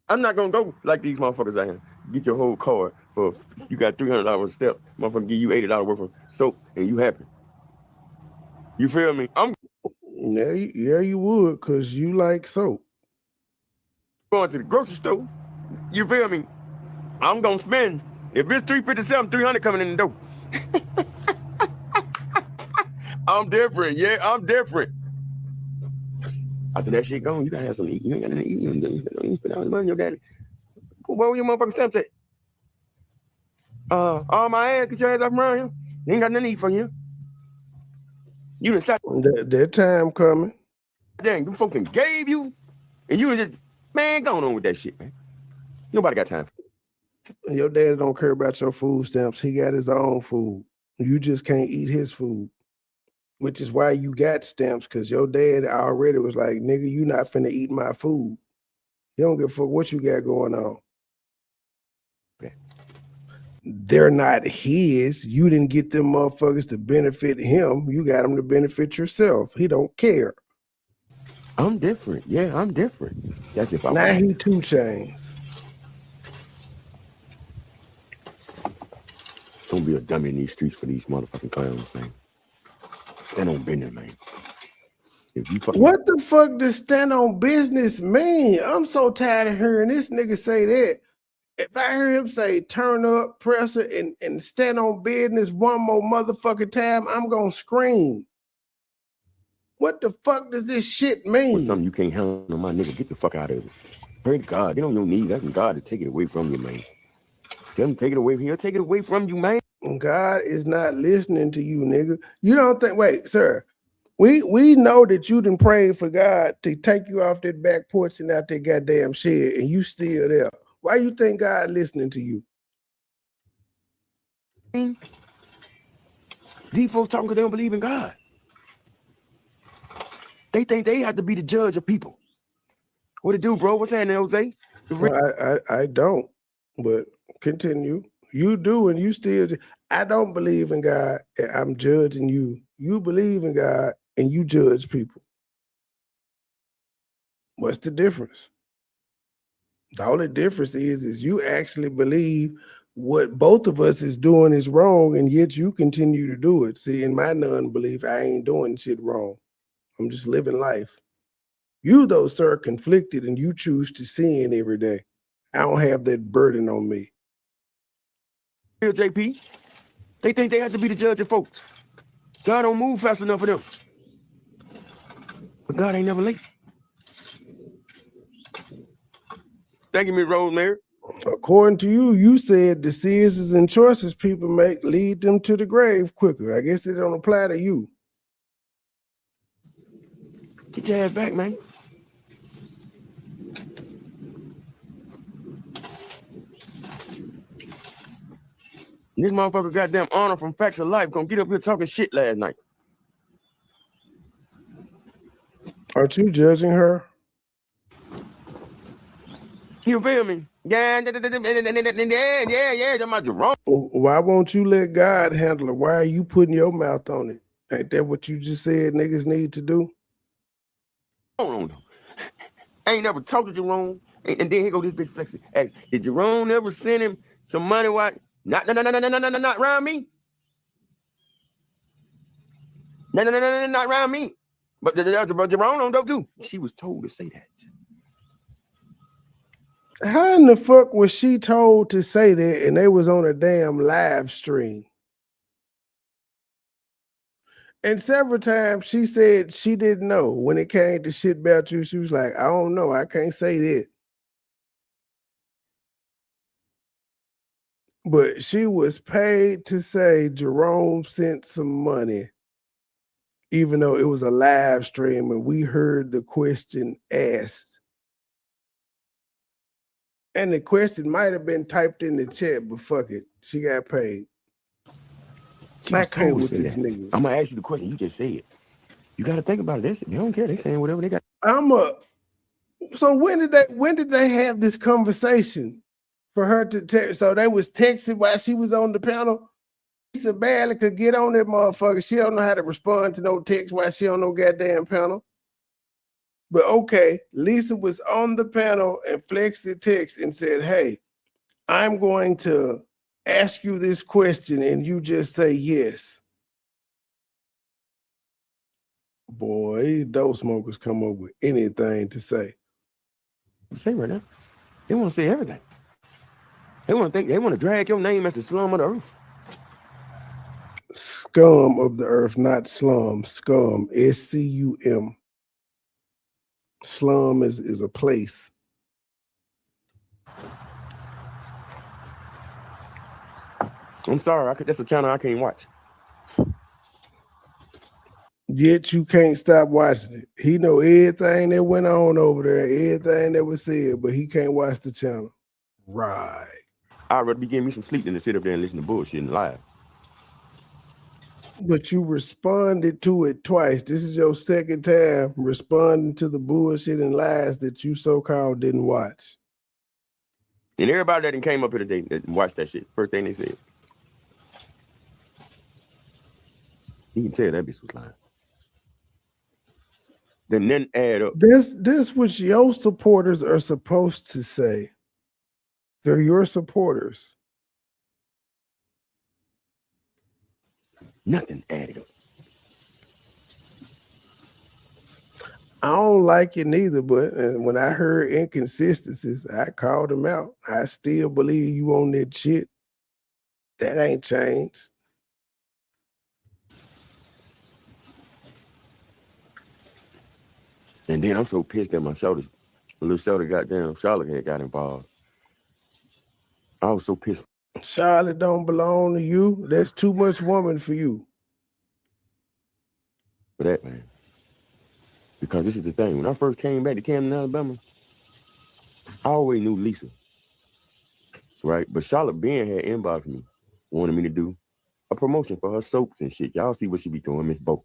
I'm not gonna go like these motherfuckers out here. Get your whole car for you got $300 a step. Motherfucker give you $80 worth of soap and you happy. You feel me? I'm Yeah, you would, cause you like soap. going to the grocery store. You feel me? I'm gonna spend. If it's 357, 300 coming in the door. I'm different. Yeah, I'm different. After that shit gone, you gotta have something to eat. You ain't got nothing to eat. You spend all the money on your daddy. Where your motherfucking stamps at? All my ass, get your ass off around here. You ain't got nothing to eat for you. You done sat. That time coming. Dang, them fucking gave you. And you just, man, going on with that shit, man. Nobody got time. Your daddy don't care about your food stamps. He got his own food. You just can't eat his food. Which is why you got stamps, because your dad already was like, nigga, you not finna eat my food. You don't give a fuck what you got going on. They're not his. You didn't get them motherfuckers to benefit him. You got them to benefit yourself. He don't care. I'm different. Yeah, I'm different. That's if I now he 2 Chainz. Don't be a dummy in these streets for these motherfucking clowns, man. Stand on business, man. If you fucking... What the fuck does stand on business mean? I'm so tired of hearing this nigga say that. If I hear him say turn up, presser, and stand on business one more motherfucking time, I'm gonna scream. What the fuck does this shit mean? With something you can't handle, my nigga, get the fuck out of it. Pray to God. Get on your knees. That's God to take it away from you, man. Tell him take it away. He'll take it away from you, man. God is not listening to you, nigga. You don't think, wait, sir. We know that you done prayed for God to take you off that back porch and out that goddamn shed, and you still there. Why you think God listening to you? These folks talking because they don't believe in God. They think they have to be the judge of people. What it do, bro? What's happening, Jose? Well, I don't, but continue. You do, and you still. I don't believe in God, and I'm judging you. You believe in God, and you judge people. What's the difference? The only difference is you actually believe what both of us is doing is wrong, and yet you continue to do it. See, in my non-belief, I ain't doing shit wrong. I'm just living life. You, though, sir, conflicted, and you choose to sin every day. I don't have that burden on me. JP, they think they have to be the judge of folks. God don't move fast enough for them. But God ain't never late. Thank you, Miss Rosemary. According to you, you said decisions and choices people make lead them to the grave quicker. I guess it don't apply to you. Get your ass back, man. This motherfucker goddamn Honor from Facts of Life gonna get up here talking shit last night. Aren't you judging her? You feel me? Yeah, that's my Jerome. Why won't you let God handle it? Why are you putting your mouth on it? Ain't that what you just said niggas need to do? I ain't never talked to Jerome. And then here go this bitch flexing. Hey, did Jerome ever send him some money? Why? Not around me. No, not around me. But Jerome don't go too. She was told to say that. How in the fuck was she told to say that and they was on a damn live stream? And several times she said she didn't know. When it came to shit about you, she was like, I don't know. I can't say that. But she was paid to say Jerome sent some money, even though it was a live stream and we heard the question asked. And the question might have been typed in the chat, but fuck it. She got paid. Black cool would with say this that. nigga. I'm gonna ask you the question. You just say it. You got to think about it. They don't care. They saying whatever they got. So when did they have this conversation for her to text? So they was texting while she was on the panel. Lisa barely could get on that motherfucker. She don't know how to respond to no text while she on no goddamn panel. But okay, Lisa was on the panel and flexed the text and said, "Hey, I'm going to ask you this question and you just say yes." Boy, these dope smokers come up with anything to say. Say right now. They want to say everything. They want to drag your name as the slum of the earth. Scum of the earth, not slum. Scum, SCUM. Slum is a place. I'm sorry, that's a channel I can't watch. Yet you can't stop watching it. He know everything that went on over there, everything that was said, but he can't watch the channel. Right. I'd rather be getting me some sleep than to sit up there and listen to bullshit and lie. But you responded to it twice. This is your second time responding to the bullshit and lies that you so-called didn't watch. And everybody that came up here today that watched that shit, first thing they said, you can tell that bitch was lying. Then add up. This what your supporters are supposed to say. They're your supporters. Nothing added up. I don't like it neither, but when I heard inconsistencies, I called them out. I still believe you on that shit. That ain't changed. And then I'm so pissed that my shoulders, a little shoulder goddamn Charlotte had got involved. I was so pissed. Charlotte don't belong to you. That's too much woman for you. For that, man. Because this is the thing. When I first came back to Camden, Alabama, I always knew Lisa. Right? But Charlotte Ben had inboxed me, wanted me to do a promotion for her soaps and shit. Y'all see what she be doing, Miss Bo.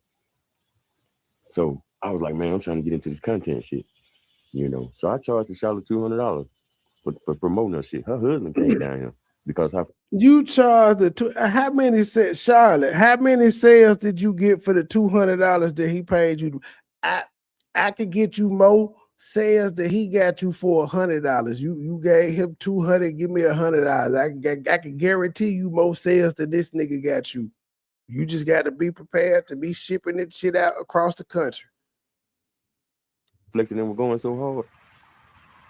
So I was like, man, I'm trying to get into this content shit. You know. So I charged the Charlotte $200 for promoting her shit. Her husband came down here because you charged how many sales, Charlotte? How many sales did you get for the $200 that he paid you? I could get you more sales that he got you for $100. You gave him $200, give me $100. I can guarantee you more sales than this nigga got you. You just got to be prepared to be shipping that shit out across the country. Flexing them were going so hard.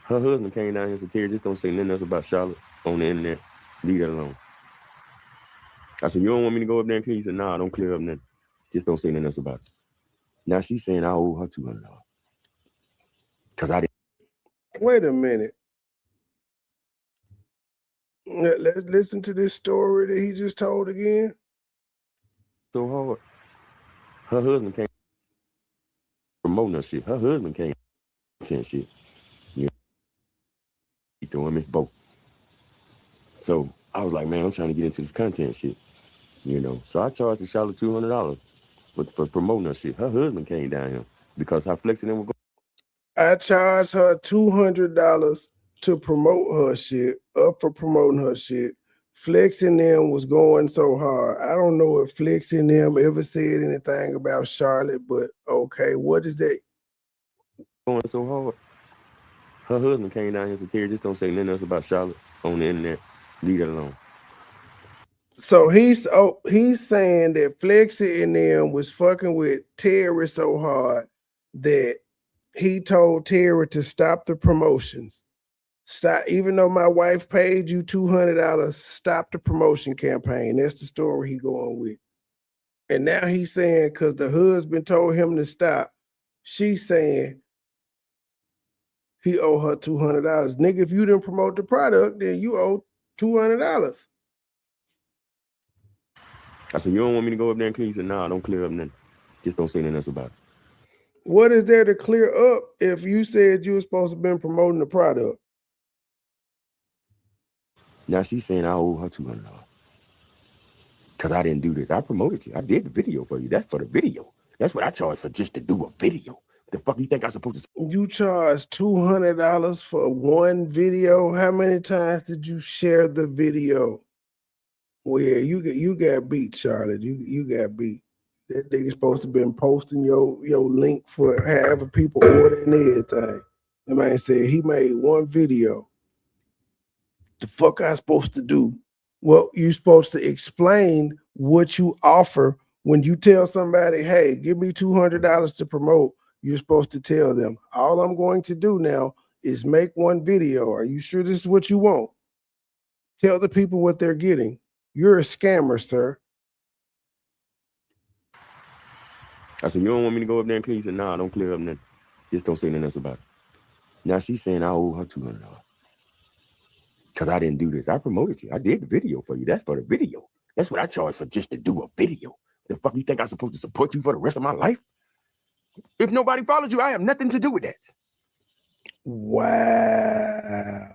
Her husband came down here and said, Terry, just don't say nothing else about Charlotte on the internet. Leave that alone. I said, you don't want me to go up there and clear? He said, nah, don't clear up nothing. Just don't say nothing else about it. Now she's saying I owe her $200. Because I didn't. Wait a minute. Let's listen to this story that he just told again. So hard. Her husband came promoting her shit. Her husband came saying shit. You know, he throwing Miss Bo. So I was like, man, I'm trying to get into this content shit. You know. So I charged the Charlotte $200 for promoting her shit. Her husband came down here because how flexing them were going. I charged her $200 to promote her shit, up for promoting her shit. Flexing them was going so hard. I don't know if Flexing them ever said anything about Charlotte, but okay, what is that? Going so hard. Her husband came down here and said, Terry, just don't say nothing else about Charlotte on the internet. Leave that alone. So he's saying that Flexing and them was fucking with Terry so hard that he told Terry to stop the promotions. Stop, even though my wife paid you $200, stop the promotion campaign. That's the story he going with. And now he's saying because the husband told him to stop, she's saying he owe her $200. Nigga, if you didn't promote the product, then you owe $200. I said, you don't want me to go up there and clear? He said, nah, don't clear up nothing. Just don't say nothing else about it. What is there to clear up if you said you were supposed to have been promoting the product? Now she's saying I owe her $200 because I didn't do this. I promoted you. I did the video for you. That's for the video. That's what I charge for, just to do a video. The fuck you think I'm supposed to? You charge $200 for one video. How many times did you share the video? Well, yeah, you got beat, Charlotte. You got beat. That nigga supposed to been posting your link for however people order and everything. The man said he made one video. The fuck I supposed to do? Well, you supposed to explain what you offer when you tell somebody, hey, give me $200 to promote. You're supposed to tell them, all I'm going to do now is make one video. Are you sure this is what you want? Tell the people what they're getting. You're a scammer, sir. I said, you don't want me to go up there and clean? He said, nah, don't clear up nothing. Just don't say nothing else about it. Now she's saying I owe her $200 because I didn't do this. I promoted you. I did the video for you. That's for the video. That's what I charge for, just to do a video. The fuck you think I'm supposed to support you for the rest of my life? If nobody follows you, I have nothing to do with that. Wow.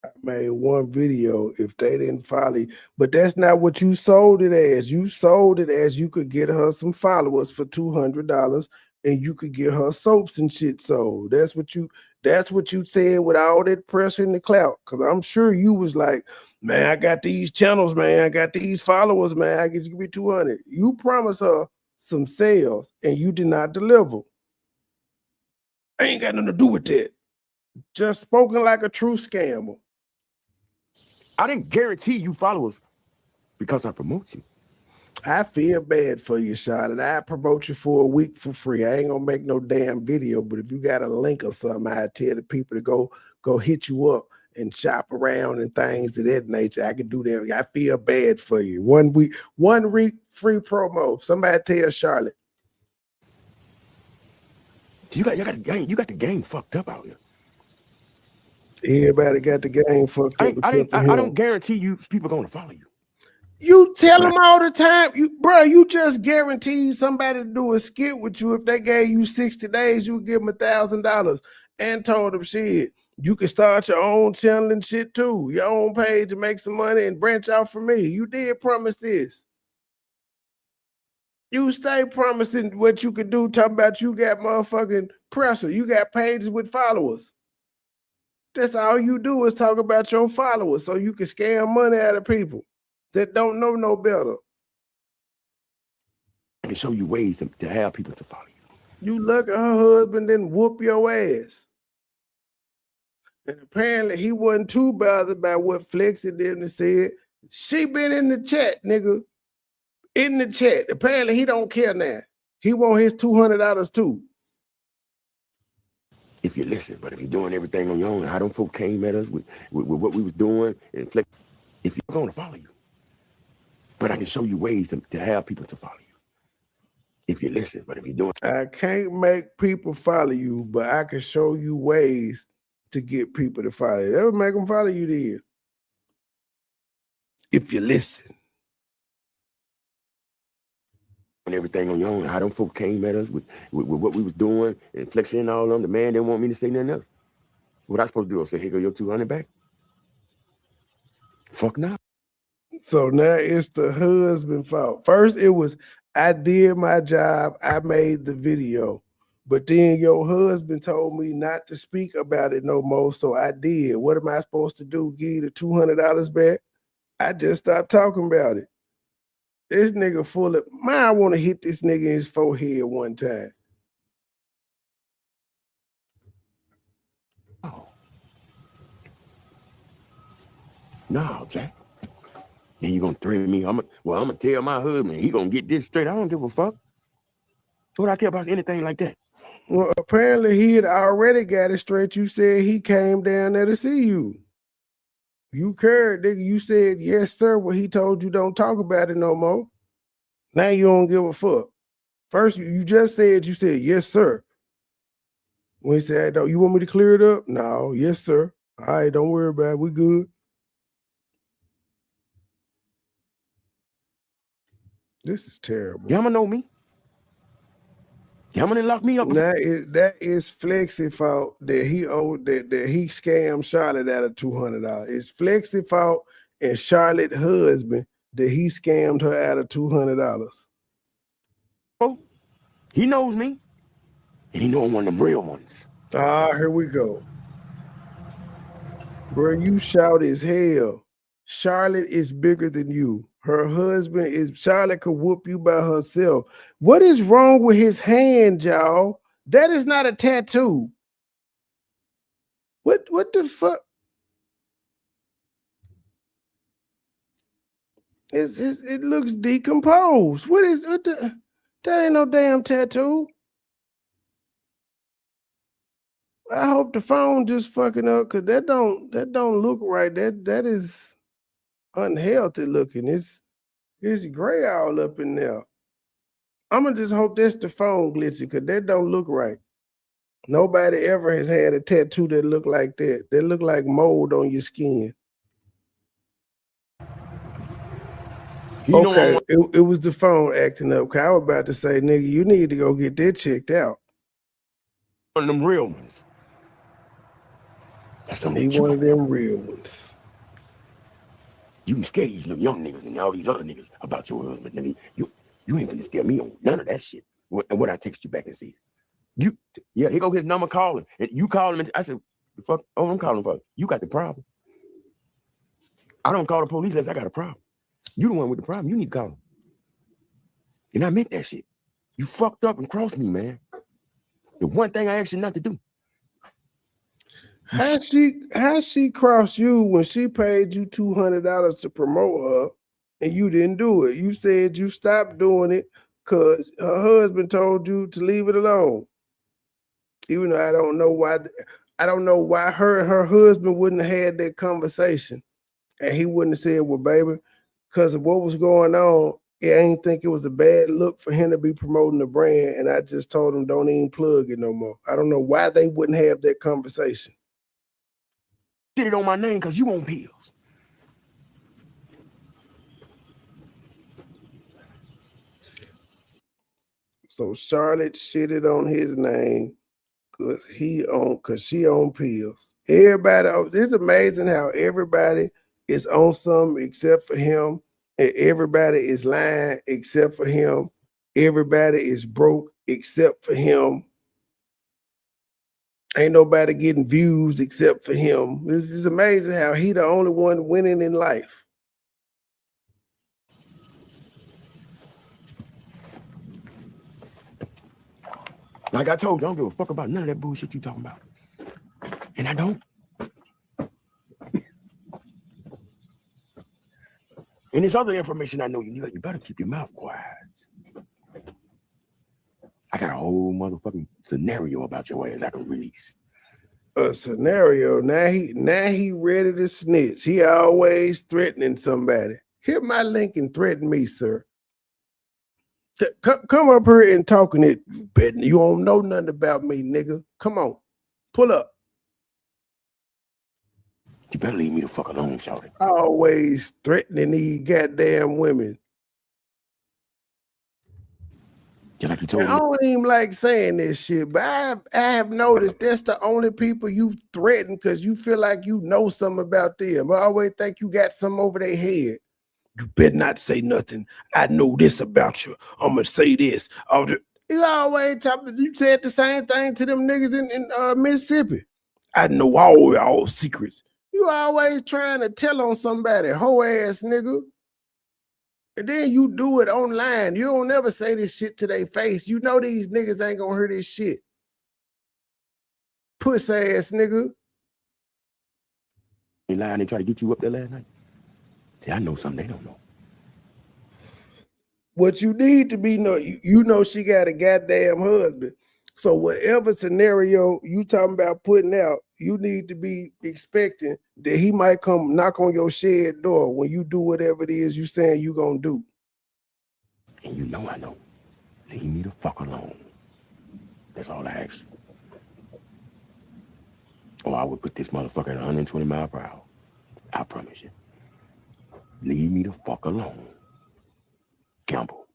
I made one video if they didn't follow you. But that's not what you sold it as. You sold it as you could get her some followers for $200 and you could get her soaps and shit sold. That's what you said with all that pressure and the clout. Because I'm sure you was like, man, I got these channels, man. I got these followers, man. I get you be 200. You promised her some sales and you did not deliver. I ain't got nothing to do with that. Just spoken like a true scammer. I didn't guarantee you followers because I promote you. I feel bad for you, Charlotte. I promote you for a week for free. I ain't gonna make no damn video, but if you got a link or something, I tell the people to go hit you up and shop around and things of that nature. I can do that. I feel bad for you. 1 week free promo. Somebody tell Charlotte. You got the game fucked up out here. Everybody got the game fucked up. I don't guarantee you people gonna follow you. You tell them all the time, you just guaranteed somebody to do a skit with you. If they gave you 60 days, you would give them $1,000 and told them shit. You can start your own channel and shit too, your own page and make some money and branch out from me. You did promise this. You stay promising what you could do, talking about you got motherfucking pressure. You got pages with followers. That's all you do is talk about your followers so you can scam money out of people that don't know no better. I can show you ways to have people to follow you. You look at her husband, then whoop your ass. And apparently he wasn't too bothered by what Flexi did and said. She been in the chat, nigga. In the chat. Apparently he don't care now. He want his $200 too. If you listen, but if you're doing everything on your own, how them folk came at us with what we was doing, and Flex, if you're going to follow you. But I can show you ways to have people to follow you. If you listen, but if you're doing... I can't make people follow you, but I can show you ways to get people to follow you. That would make them follow you then. If you listen. And everything on your own, how them folk came at us with what we was doing, and flexing all on the man didn't want me to say nothing else. What I supposed to do? I say, here go your 200 back? Fuck nah. So now it's the husband fault. First it was, I did my job, I made the video. But then your husband told me not to speak about it no more, so I did. What am I supposed to do? Give you the $200 back? I just stopped talking about it. This nigga full of, man, I want to hit this nigga in his forehead one time. Oh. No, Jack. Then you gonna threaten me? I'm gonna tell my husband, he gonna get this straight. I don't give a fuck. What I care about anything like that? Well, apparently he had already got it straight. You said he came down there to see you. You cared, nigga. You said, yes, sir. Well, he told you don't talk about it no more. Now you don't give a fuck. First, you just said, you said, yes, sir. When he said, hey, you want me to clear it up? No, yes, sir. All right, don't worry about it. We good. This is terrible. Y'all know me. Come on and lock me up. That is Flexi fault that he owed that he scammed Charlotte out of $200. It's Flexi fault and Charlotte husband that he scammed her out of $200. Oh, he knows me, and he know I'm one of them real ones. Ah, here we go. Bro, you shout as hell. Charlotte is bigger than you. Her husband is Charlotte could whoop you by herself. What is wrong with his hand, y'all? That is not a tattoo. What the fuck? It looks decomposed. What the that ain't no damn tattoo. I hope the phone just fucking up because that don't look right. That is unhealthy looking. It's gray all up in there. I'm gonna just hope that's the phone glitchy because that don't look right. Nobody ever has had a tattoo that look like that. That look like mold on your skin. Okay, it was the phone acting up. Cause I was about to say, nigga, you need to go get that checked out. One of them real ones. That's something one of them real ones. You can scare these little young niggas and all these other niggas about your husband, nigga. You ain't gonna scare me on none of that shit. What I text you back and see. Here go his number calling. And you call him and I said, the fuck, oh, I'm calling for you got the problem. I don't call the police unless I got a problem. You the one with the problem. You need to call him. And I meant that shit. You fucked up and crossed me, man. The one thing I asked you not to do. How she crossed you when she paid you $200 to promote her and you didn't do it? You said you stopped doing it because her husband told you to leave it alone. Even though I don't know why her and her husband wouldn't have had that conversation. And he wouldn't have said, well, baby, because of what was going on, I ain't think it was a bad look for him to be promoting the brand. And I just told him, don't even plug it no more. I don't know why they wouldn't have that conversation. Did it on my name because you on pills. So Charlotte shitted on his name because she on pills. Everybody, it's amazing how everybody is on something except for him, and everybody is lying except for him. Everybody is broke except for him. Ain't nobody getting views except for him. This is amazing how he the only one winning in life. Like I told you, I don't give a fuck about none of that bullshit you talking about. And I don't. And this other information I know you better keep your mouth quiet. I got a whole motherfucking scenario about your ass I can release. A scenario. Now he ready to snitch. He always threatening somebody. Hit my link and threaten me, sir. Come up here and talking it. You don't know nothing about me, nigga. Come on. Pull up. You better leave me the fuck alone, shawty. Always threatening these goddamn women. Just like you told me. I don't even like saying this shit, but I have noticed that's the only people you threaten because you feel like you know something about them. I always think you got something over their head. You better not say nothing. I know this about you. I'm gonna say this. You always you said the same thing to them niggas in Mississippi. I know all secrets. You always trying to tell on somebody, hoe ass nigga. And then you do it online. You don't never say this shit to their face. You know these niggas ain't gonna hear this shit. Puss ass nigga. They lying, they try to get you up there last night. See, I know something they don't know. What you need to be you know she got a goddamn husband. So whatever scenario you talking about putting out, you need to be expecting that he might come knock on your shed door when you do whatever it is you saying you gonna do. And you know I know. Leave me the fuck alone. That's all I ask you. Or I would put this motherfucker at 120 miles per hour. I promise you. Leave me the fuck alone. Campbell.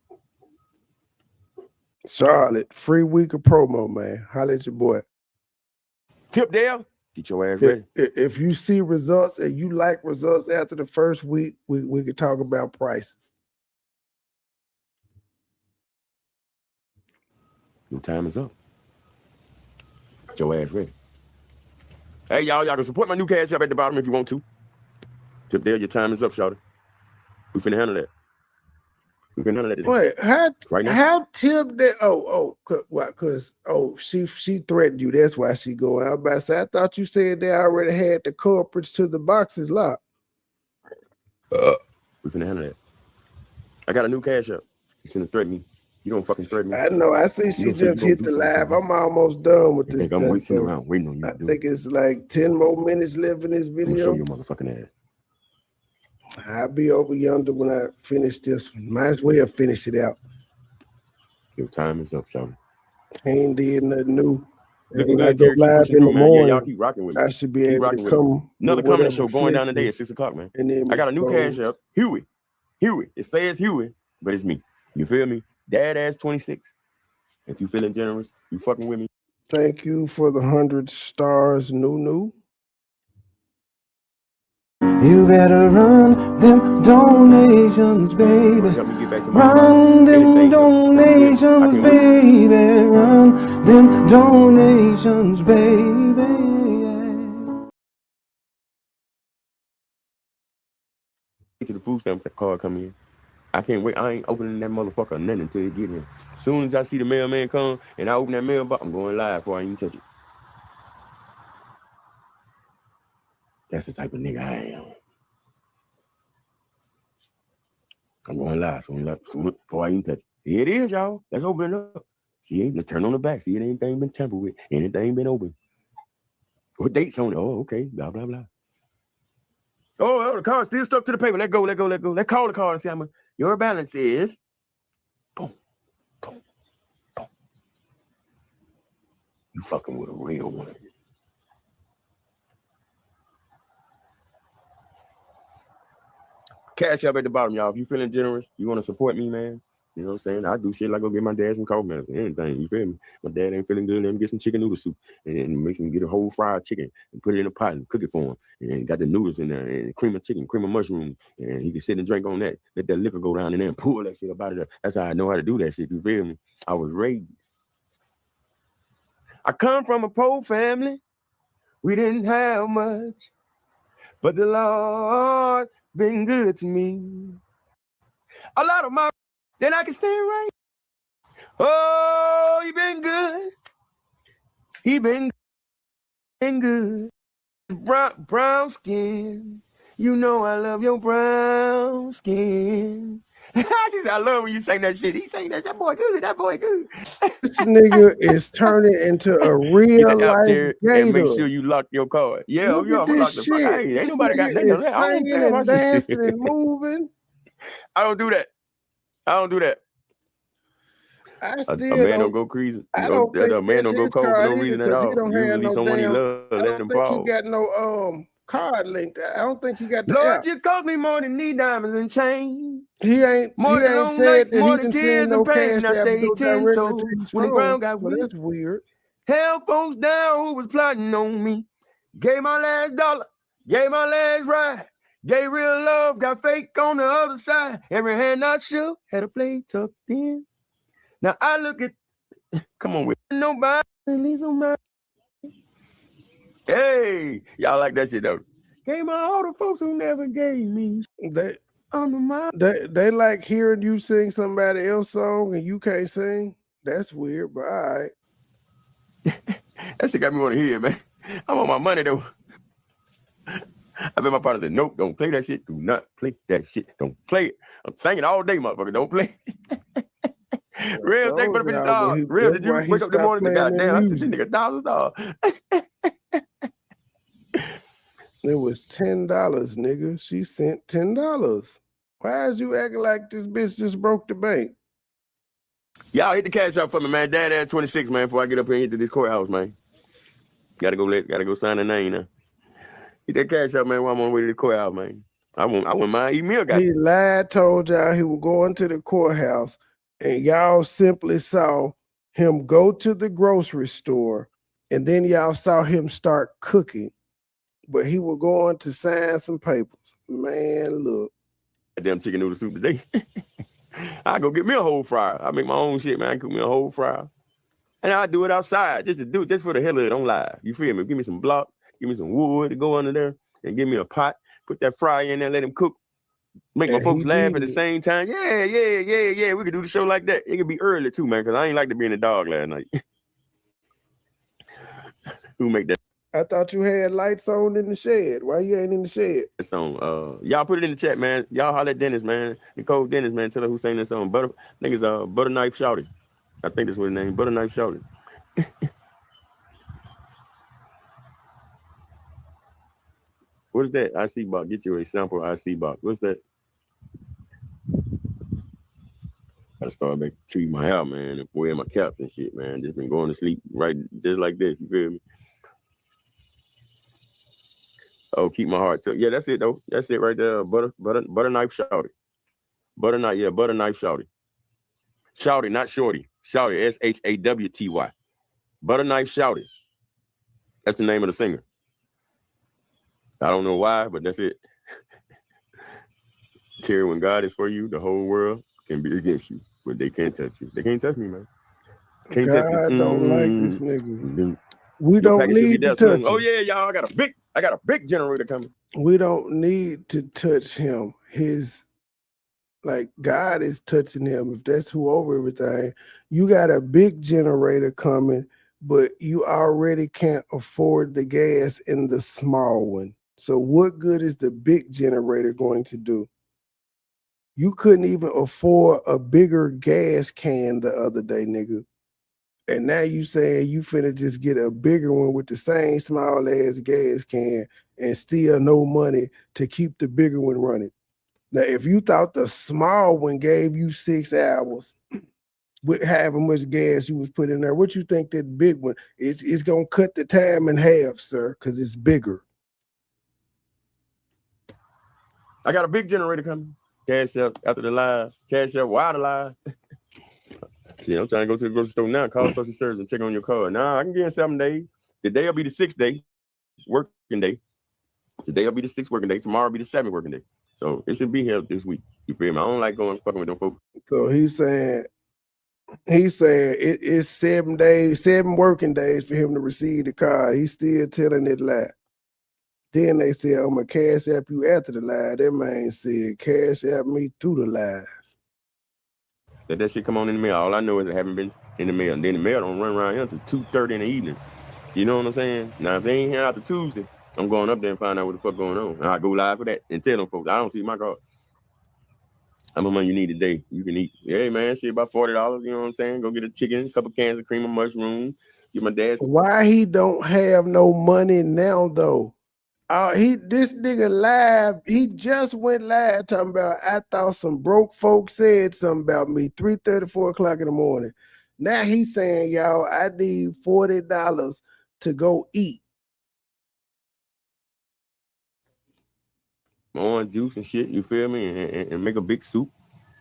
Charlotte, free week of promo, man. Holla at your boy. Tip Dale, get your ass ready. If you see results and you like results after the first week, we could talk about prices. Your time is up. Get your ass ready. Hey, y'all can support my new cash app at the bottom if you want to. Tip Dale, your time is up, shawty. We finna handle that. We finna handle that today. Wait, Right now? how Tip Dale? Because she threatened you. That's why she going. I was about to say, I thought you said they already had the culprits to the boxes locked. We finna handle that. I got a new cash app. You finna threaten me. You don't fucking threaten me. I know. I see she just hit the live. I'm almost done with this. I'm waiting around, waiting on you. I think it's like 10 more minutes left in this I'm video. gonna show your motherfucking ass. I'll be over yonder when I finish this one. Might as well finish it out. Your time is up, shawty. Ain't did nothing new. Look When at I go Derek, keep live pushing in the through, man. morning, Yeah, y'all keep rocking with me. I should be Keep able rocking to with me. come. Another with comedy whatever show going down flicks today me, at 6 o'clock, man. and then I got a new we cash go. app. Huey. It says Huey, but it's me. You feel me? SaddAzz 26. If you feeling generous, you fucking with me. Thank you for the 100 stars, Nunu. You better run them donations, baby. Help me get back to my Run them Anything, donations, I can't wait. baby. Run them donations, baby. Get to the food stamps, that card coming in. I can't wait. I ain't opening that motherfucker nothing until it get here. As soon as I see the mailman come and I open that mailbox, I'm going live before I even touch it. That's the type of nigga I am. I'm going live soon before I even touch it. Here it is, y'all. Let's open it up. See, let's turn on the back. See, anything been tampered with. Anything been open. What date's on it? Oh, okay. Blah, blah, blah. Oh, the card's still stuck to the paper. Let go. Let's call the card and see how much your balance is. Boom. Boom. Boom. You fucking with a real one. Cash up at the bottom, y'all. If you feeling generous, you want to support me, man. You know what I'm saying? I do shit like go get my dad some cold medicine, anything. You feel me? My dad ain't feeling good. Let him get some chicken noodle soup and make him get a whole fried chicken and put it in a pot and cook it for him. And got the noodles in there and cream of chicken, cream of mushroom. And he can sit and drink on that. Let that liquor go down in there and pull that shit up out of there. That's how I know how to do that shit. You feel me? I was raised. I come from a poor family. We didn't have much, but the Lord been good to me. A lot of my then I can stand right. Oh, he been good. He been good. Brown skin. You know I love your brown skin. She said, I love when you sing that shit. He sang that. That boy good. That boy good. This nigga is turning into a real life gator. And make sure you lock your card. Yeah, Look I'm at gonna lock this the shit. fuck. Ain't This nobody got nigga nothing. is singing and dancing and moving. I don't do that. A man don't go crazy. I don't think a man don't go cold for no reason at all. He don't Usually have no someone he damn. loves, I let don't him think fall. he got no card linked. I don't think he got the Lord, app. you cost me more than these diamonds and chains. He ain't More he than ain't long said nights, that more he than didn't tears send no and pain. cash I app stayed go 10 directly toes to his when the phone. ground got So weak. that's weird. Held folks down who was plotting on me. Gave my last dollar, gave my last ride. Gave real love, got fake on the other side. Every hand I shook had a blade tucked in. Now I look at, come on with nobody, at least on my. Hey, y'all like that shit though. Gave my all the folks who never gave me. They like hearing you sing somebody else's song and you can't sing. That's weird, but all right. That shit got me want to hear it, man. I want my money though. I bet my partner said, nope, don't play that shit. Do not play that shit. Don't play it. I'm singing all day, motherfucker. Don't play it. Real, thank you for the $50. Real, did you wake up this morning and goddamn, I said, this nigga $1,000. It was $10, nigga. She sent $10. Why is you acting like this bitch just broke the bank? Y'all hit the cash out for me, man. SaddAzz 26, man, before I get up here into this courthouse, man. Gotta go sign the name now. Hit that cash out, man, while I'm on the way to the courthouse, man. I wouldn't mind eating me a guy. He lied, told y'all he was going to the courthouse, and y'all simply saw him go to the grocery store, and then y'all saw him start cooking, but he was going to sign some papers. Man, look. Damn chicken noodle soup today. I go get me a whole fryer. I make my own shit, man. I cook me a whole fryer. And I do it outside, just for the hell of it on live. You feel me? Give me some blocks, give me some wood to go under there, and give me a pot, put that fryer in there, let him cook. Make my folks laugh at the same time. Yeah. We could do the show like that. It could be early too, man, because I ain't like to be in the dog last night. Who make that? I thought you had lights on in the shed. Why you ain't in the shed? Song. Y'all put it in the chat, man. Y'all holler at Dennis, man. Nicole Dennis, man. Tell her who sang this song. Butter Knife Shouty. I think that's what his name. Butter Knife Shouty. What is that? IC box. Get you a sample IC box. What's that? Gotta start back treating my hair, man, and wearing my caps and shit, man. Just been going to sleep right just like this. You feel me? Oh, keep my heart tough. Yeah, that's it though. That's it right there. Butter Knife Shouty. Butter Knife Shouty. Shouty, not Shorty. Shouty, SHAWTY. Butter Knife Shouty. That's the name of the singer. I don't know why, but that's it. Terry, when God is for you, the whole world can be against you, but they can't touch you. They can't touch me, man. Can't touch this. Don't like this nigga. We don't need to touch him. Oh yeah, y'all. I got a big generator coming. We don't need to touch him. God is touching him. If that's who over everything, you got a big generator coming, but you already can't afford the gas in the small one. So what good is the big generator going to do? You couldn't even afford a bigger gas can the other day, nigga. And now you saying you finna just get a bigger one with the same small ass gas can and still no money to keep the bigger one running. Now, if you thought the small one gave you 6 hours with however much gas you was putting in there, what you think that big one it's gonna cut the time in half, sir, because it's bigger. I got a big generator coming. Cash up after the live. Cash up while the live. Yeah, I'm trying to go to the grocery store now, call social service and check on your car. Nah, I can get in 7 days. Today will be the 6th day, working day. Today will be the 6th working day. Tomorrow will be the 7th working day. So it should be here this week. You feel me? I don't like going fucking with them folks. So he's saying it's 7 days, 7 working days for him to receive the card. He's still telling it lie. Then they said, I'm going to cash app you after the live. That man said, cash app me through the live. Let that shit come on in the mail. All I know is it haven't been in the mail. And then the mail don't run around here until 2:30 in the evening. You know what I'm saying? Now, if they ain't here after Tuesday, I'm going up there and find out what the fuck going on. And I go live for that and tell them folks, I don't see my card. How much money you need today? You can eat. Hey, man, shit, about $40. You know what I'm saying? Go get a chicken, a couple cans of cream of mushroom. Get my dad's. Why he don't have no money now, though? This nigga live, he just went live talking about, I thought some broke folks said something about me, 3:30, 4 o'clock in the morning. Now he's saying, y'all, I need $40 to go eat. Orange juice and shit, you feel me? And make a big soup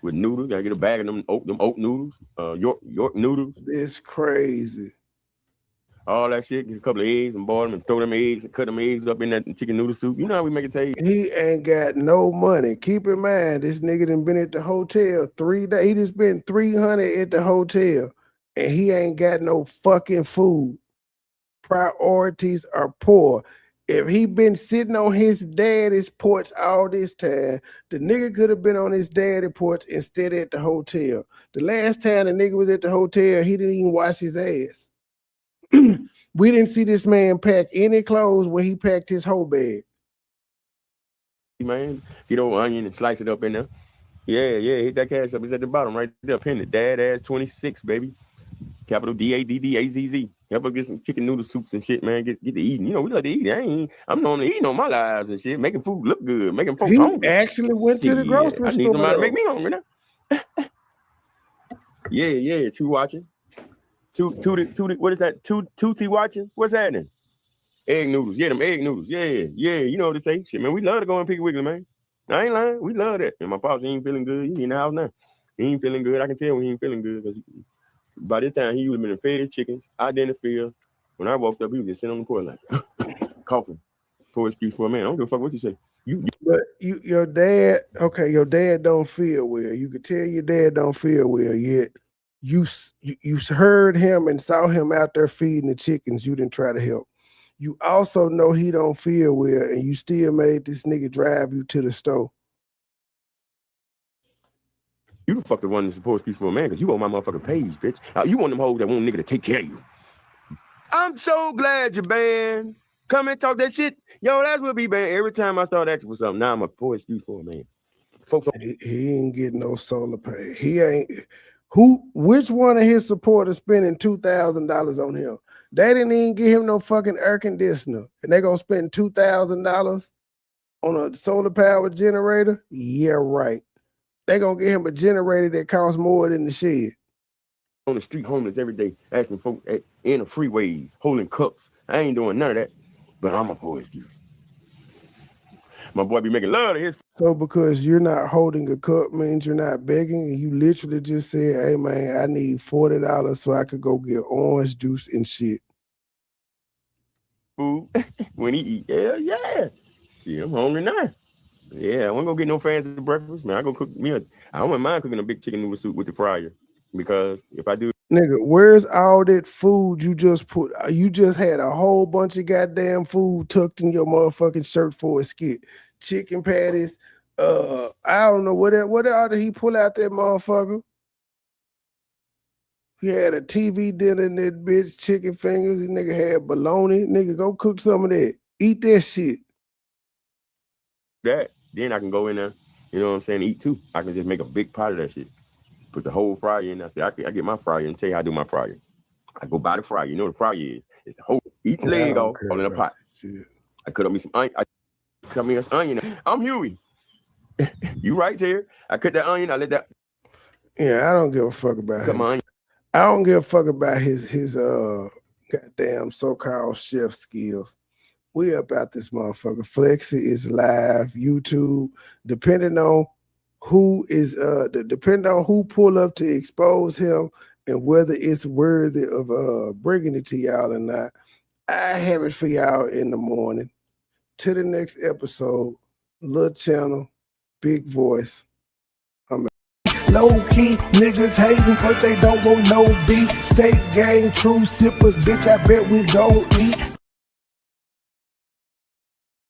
with noodles. Gotta get a bag of them oat noodles, York noodles. It's crazy. All that shit, get a couple of eggs and boil them and throw them eggs and cut them eggs up in that chicken noodle soup. You know how we make it taste. He ain't got no money. Keep in mind, this nigga done been at the hotel 3 days. He just spent $300 at the hotel, and he ain't got no fucking food. Priorities are poor. If he been sitting on his daddy's porch all this time, the nigga could have been on his daddy's porch instead at the hotel. The last time the nigga was at the hotel, he didn't even wash his ass. We didn't see this man pack any clothes when he packed his whole bag. Man, get over onion and slice it up in there. Yeah, hit that cash up. It's at the bottom right there. Pin it. SaddAzz 26, baby. Capital DADDAZZ. Help us get some chicken noodle soups and shit, man. Get to eating. You know, we love to eat. I'm normally eating on my lives and shit, making food look good, making folks hungry. He actually went to the grocery store. I need somebody to make me hungry now. Yeah. True watching. Tootie, what is that? Tootie watching? What's happening? Egg noodles. Yeah, them egg noodles. Yeah. You know what to say. Shit, man, we love to go and Piggly Wiggly, man. I ain't lying. We love that. And my pops ain't feeling good. He in the house now. He ain't feeling good. I can tell when he ain't feeling good because By this time, he would have been fed his chickens out there in the field. When I walked up, he was just sitting on the porch like coughing. Poor excuse for a man. I don't give a fuck what you say. But your dad don't feel well. You could tell your dad don't feel well yet. You heard him and saw him out there feeding the chickens. You didn't try to help. You also know he don't feel well, and you still made this nigga drive you to the store. You the fuck the one that's supposed to excuse for a man because you on my motherfucking page, bitch. You want them hoes that want a nigga to take care of you. I'm so glad you're banned. Come and talk that shit. Yo, that's what be banned. Every time I start asking for something, now I'm a poor excuse for a man. Folks, he ain't getting no solar pay. He ain't. Which one of his supporters spending $2,000 on him? They didn't even give him no fucking air conditioner, and they gonna spend $2,000 on a solar powered generator? Yeah, right. They gonna get him a generator that costs more than the shed. On the street, homeless every day, asking folks in the freeways, holding cups. I ain't doing none of that, but I'm a poor excuse. My boy be making love to his. So because you're not holding a cup means you're not begging, and you literally just said, "Hey man, I need $40 so I could go get orange juice and shit." Food when he eat, yeah. Shit, I'm hungry now. Yeah, I won't go get no fancy breakfast, man. I go cook me I don't mind cooking a big chicken noodle soup with the fryer because if I do, nigga, where's all that food you just put? You just had a whole bunch of goddamn food tucked in your motherfucking shirt for a skit. Chicken patties. I don't know what all did he pull out that motherfucker? He had a TV dinner in that bitch, chicken fingers. This nigga had bologna. Nigga, go cook some of that. Eat that shit. That then I can go in there, you know what I'm saying, eat too. I can just make a big pot of that shit. Put the whole fryer in there. I get my fryer and tell you how I do my fryer. I go buy the fryer. You know what the fryer is? It's the whole each leg off all in a pot. I cut up me some onion. I cut me some onion. I'm Huey. You right there. I cut that onion. I let that. Yeah, I don't give a fuck about him. I don't give a fuck about his goddamn so-called chef skills. We about this motherfucker. Flexi is live, YouTube, depending on who pull up to expose him and whether it's worthy of bringing it to y'all or not. I have it for y'all in the morning. To the next episode, little channel, big voice. Low key niggas hating, but they don't want no beef. State gang, true sippers, bitch. I bet we don't eat.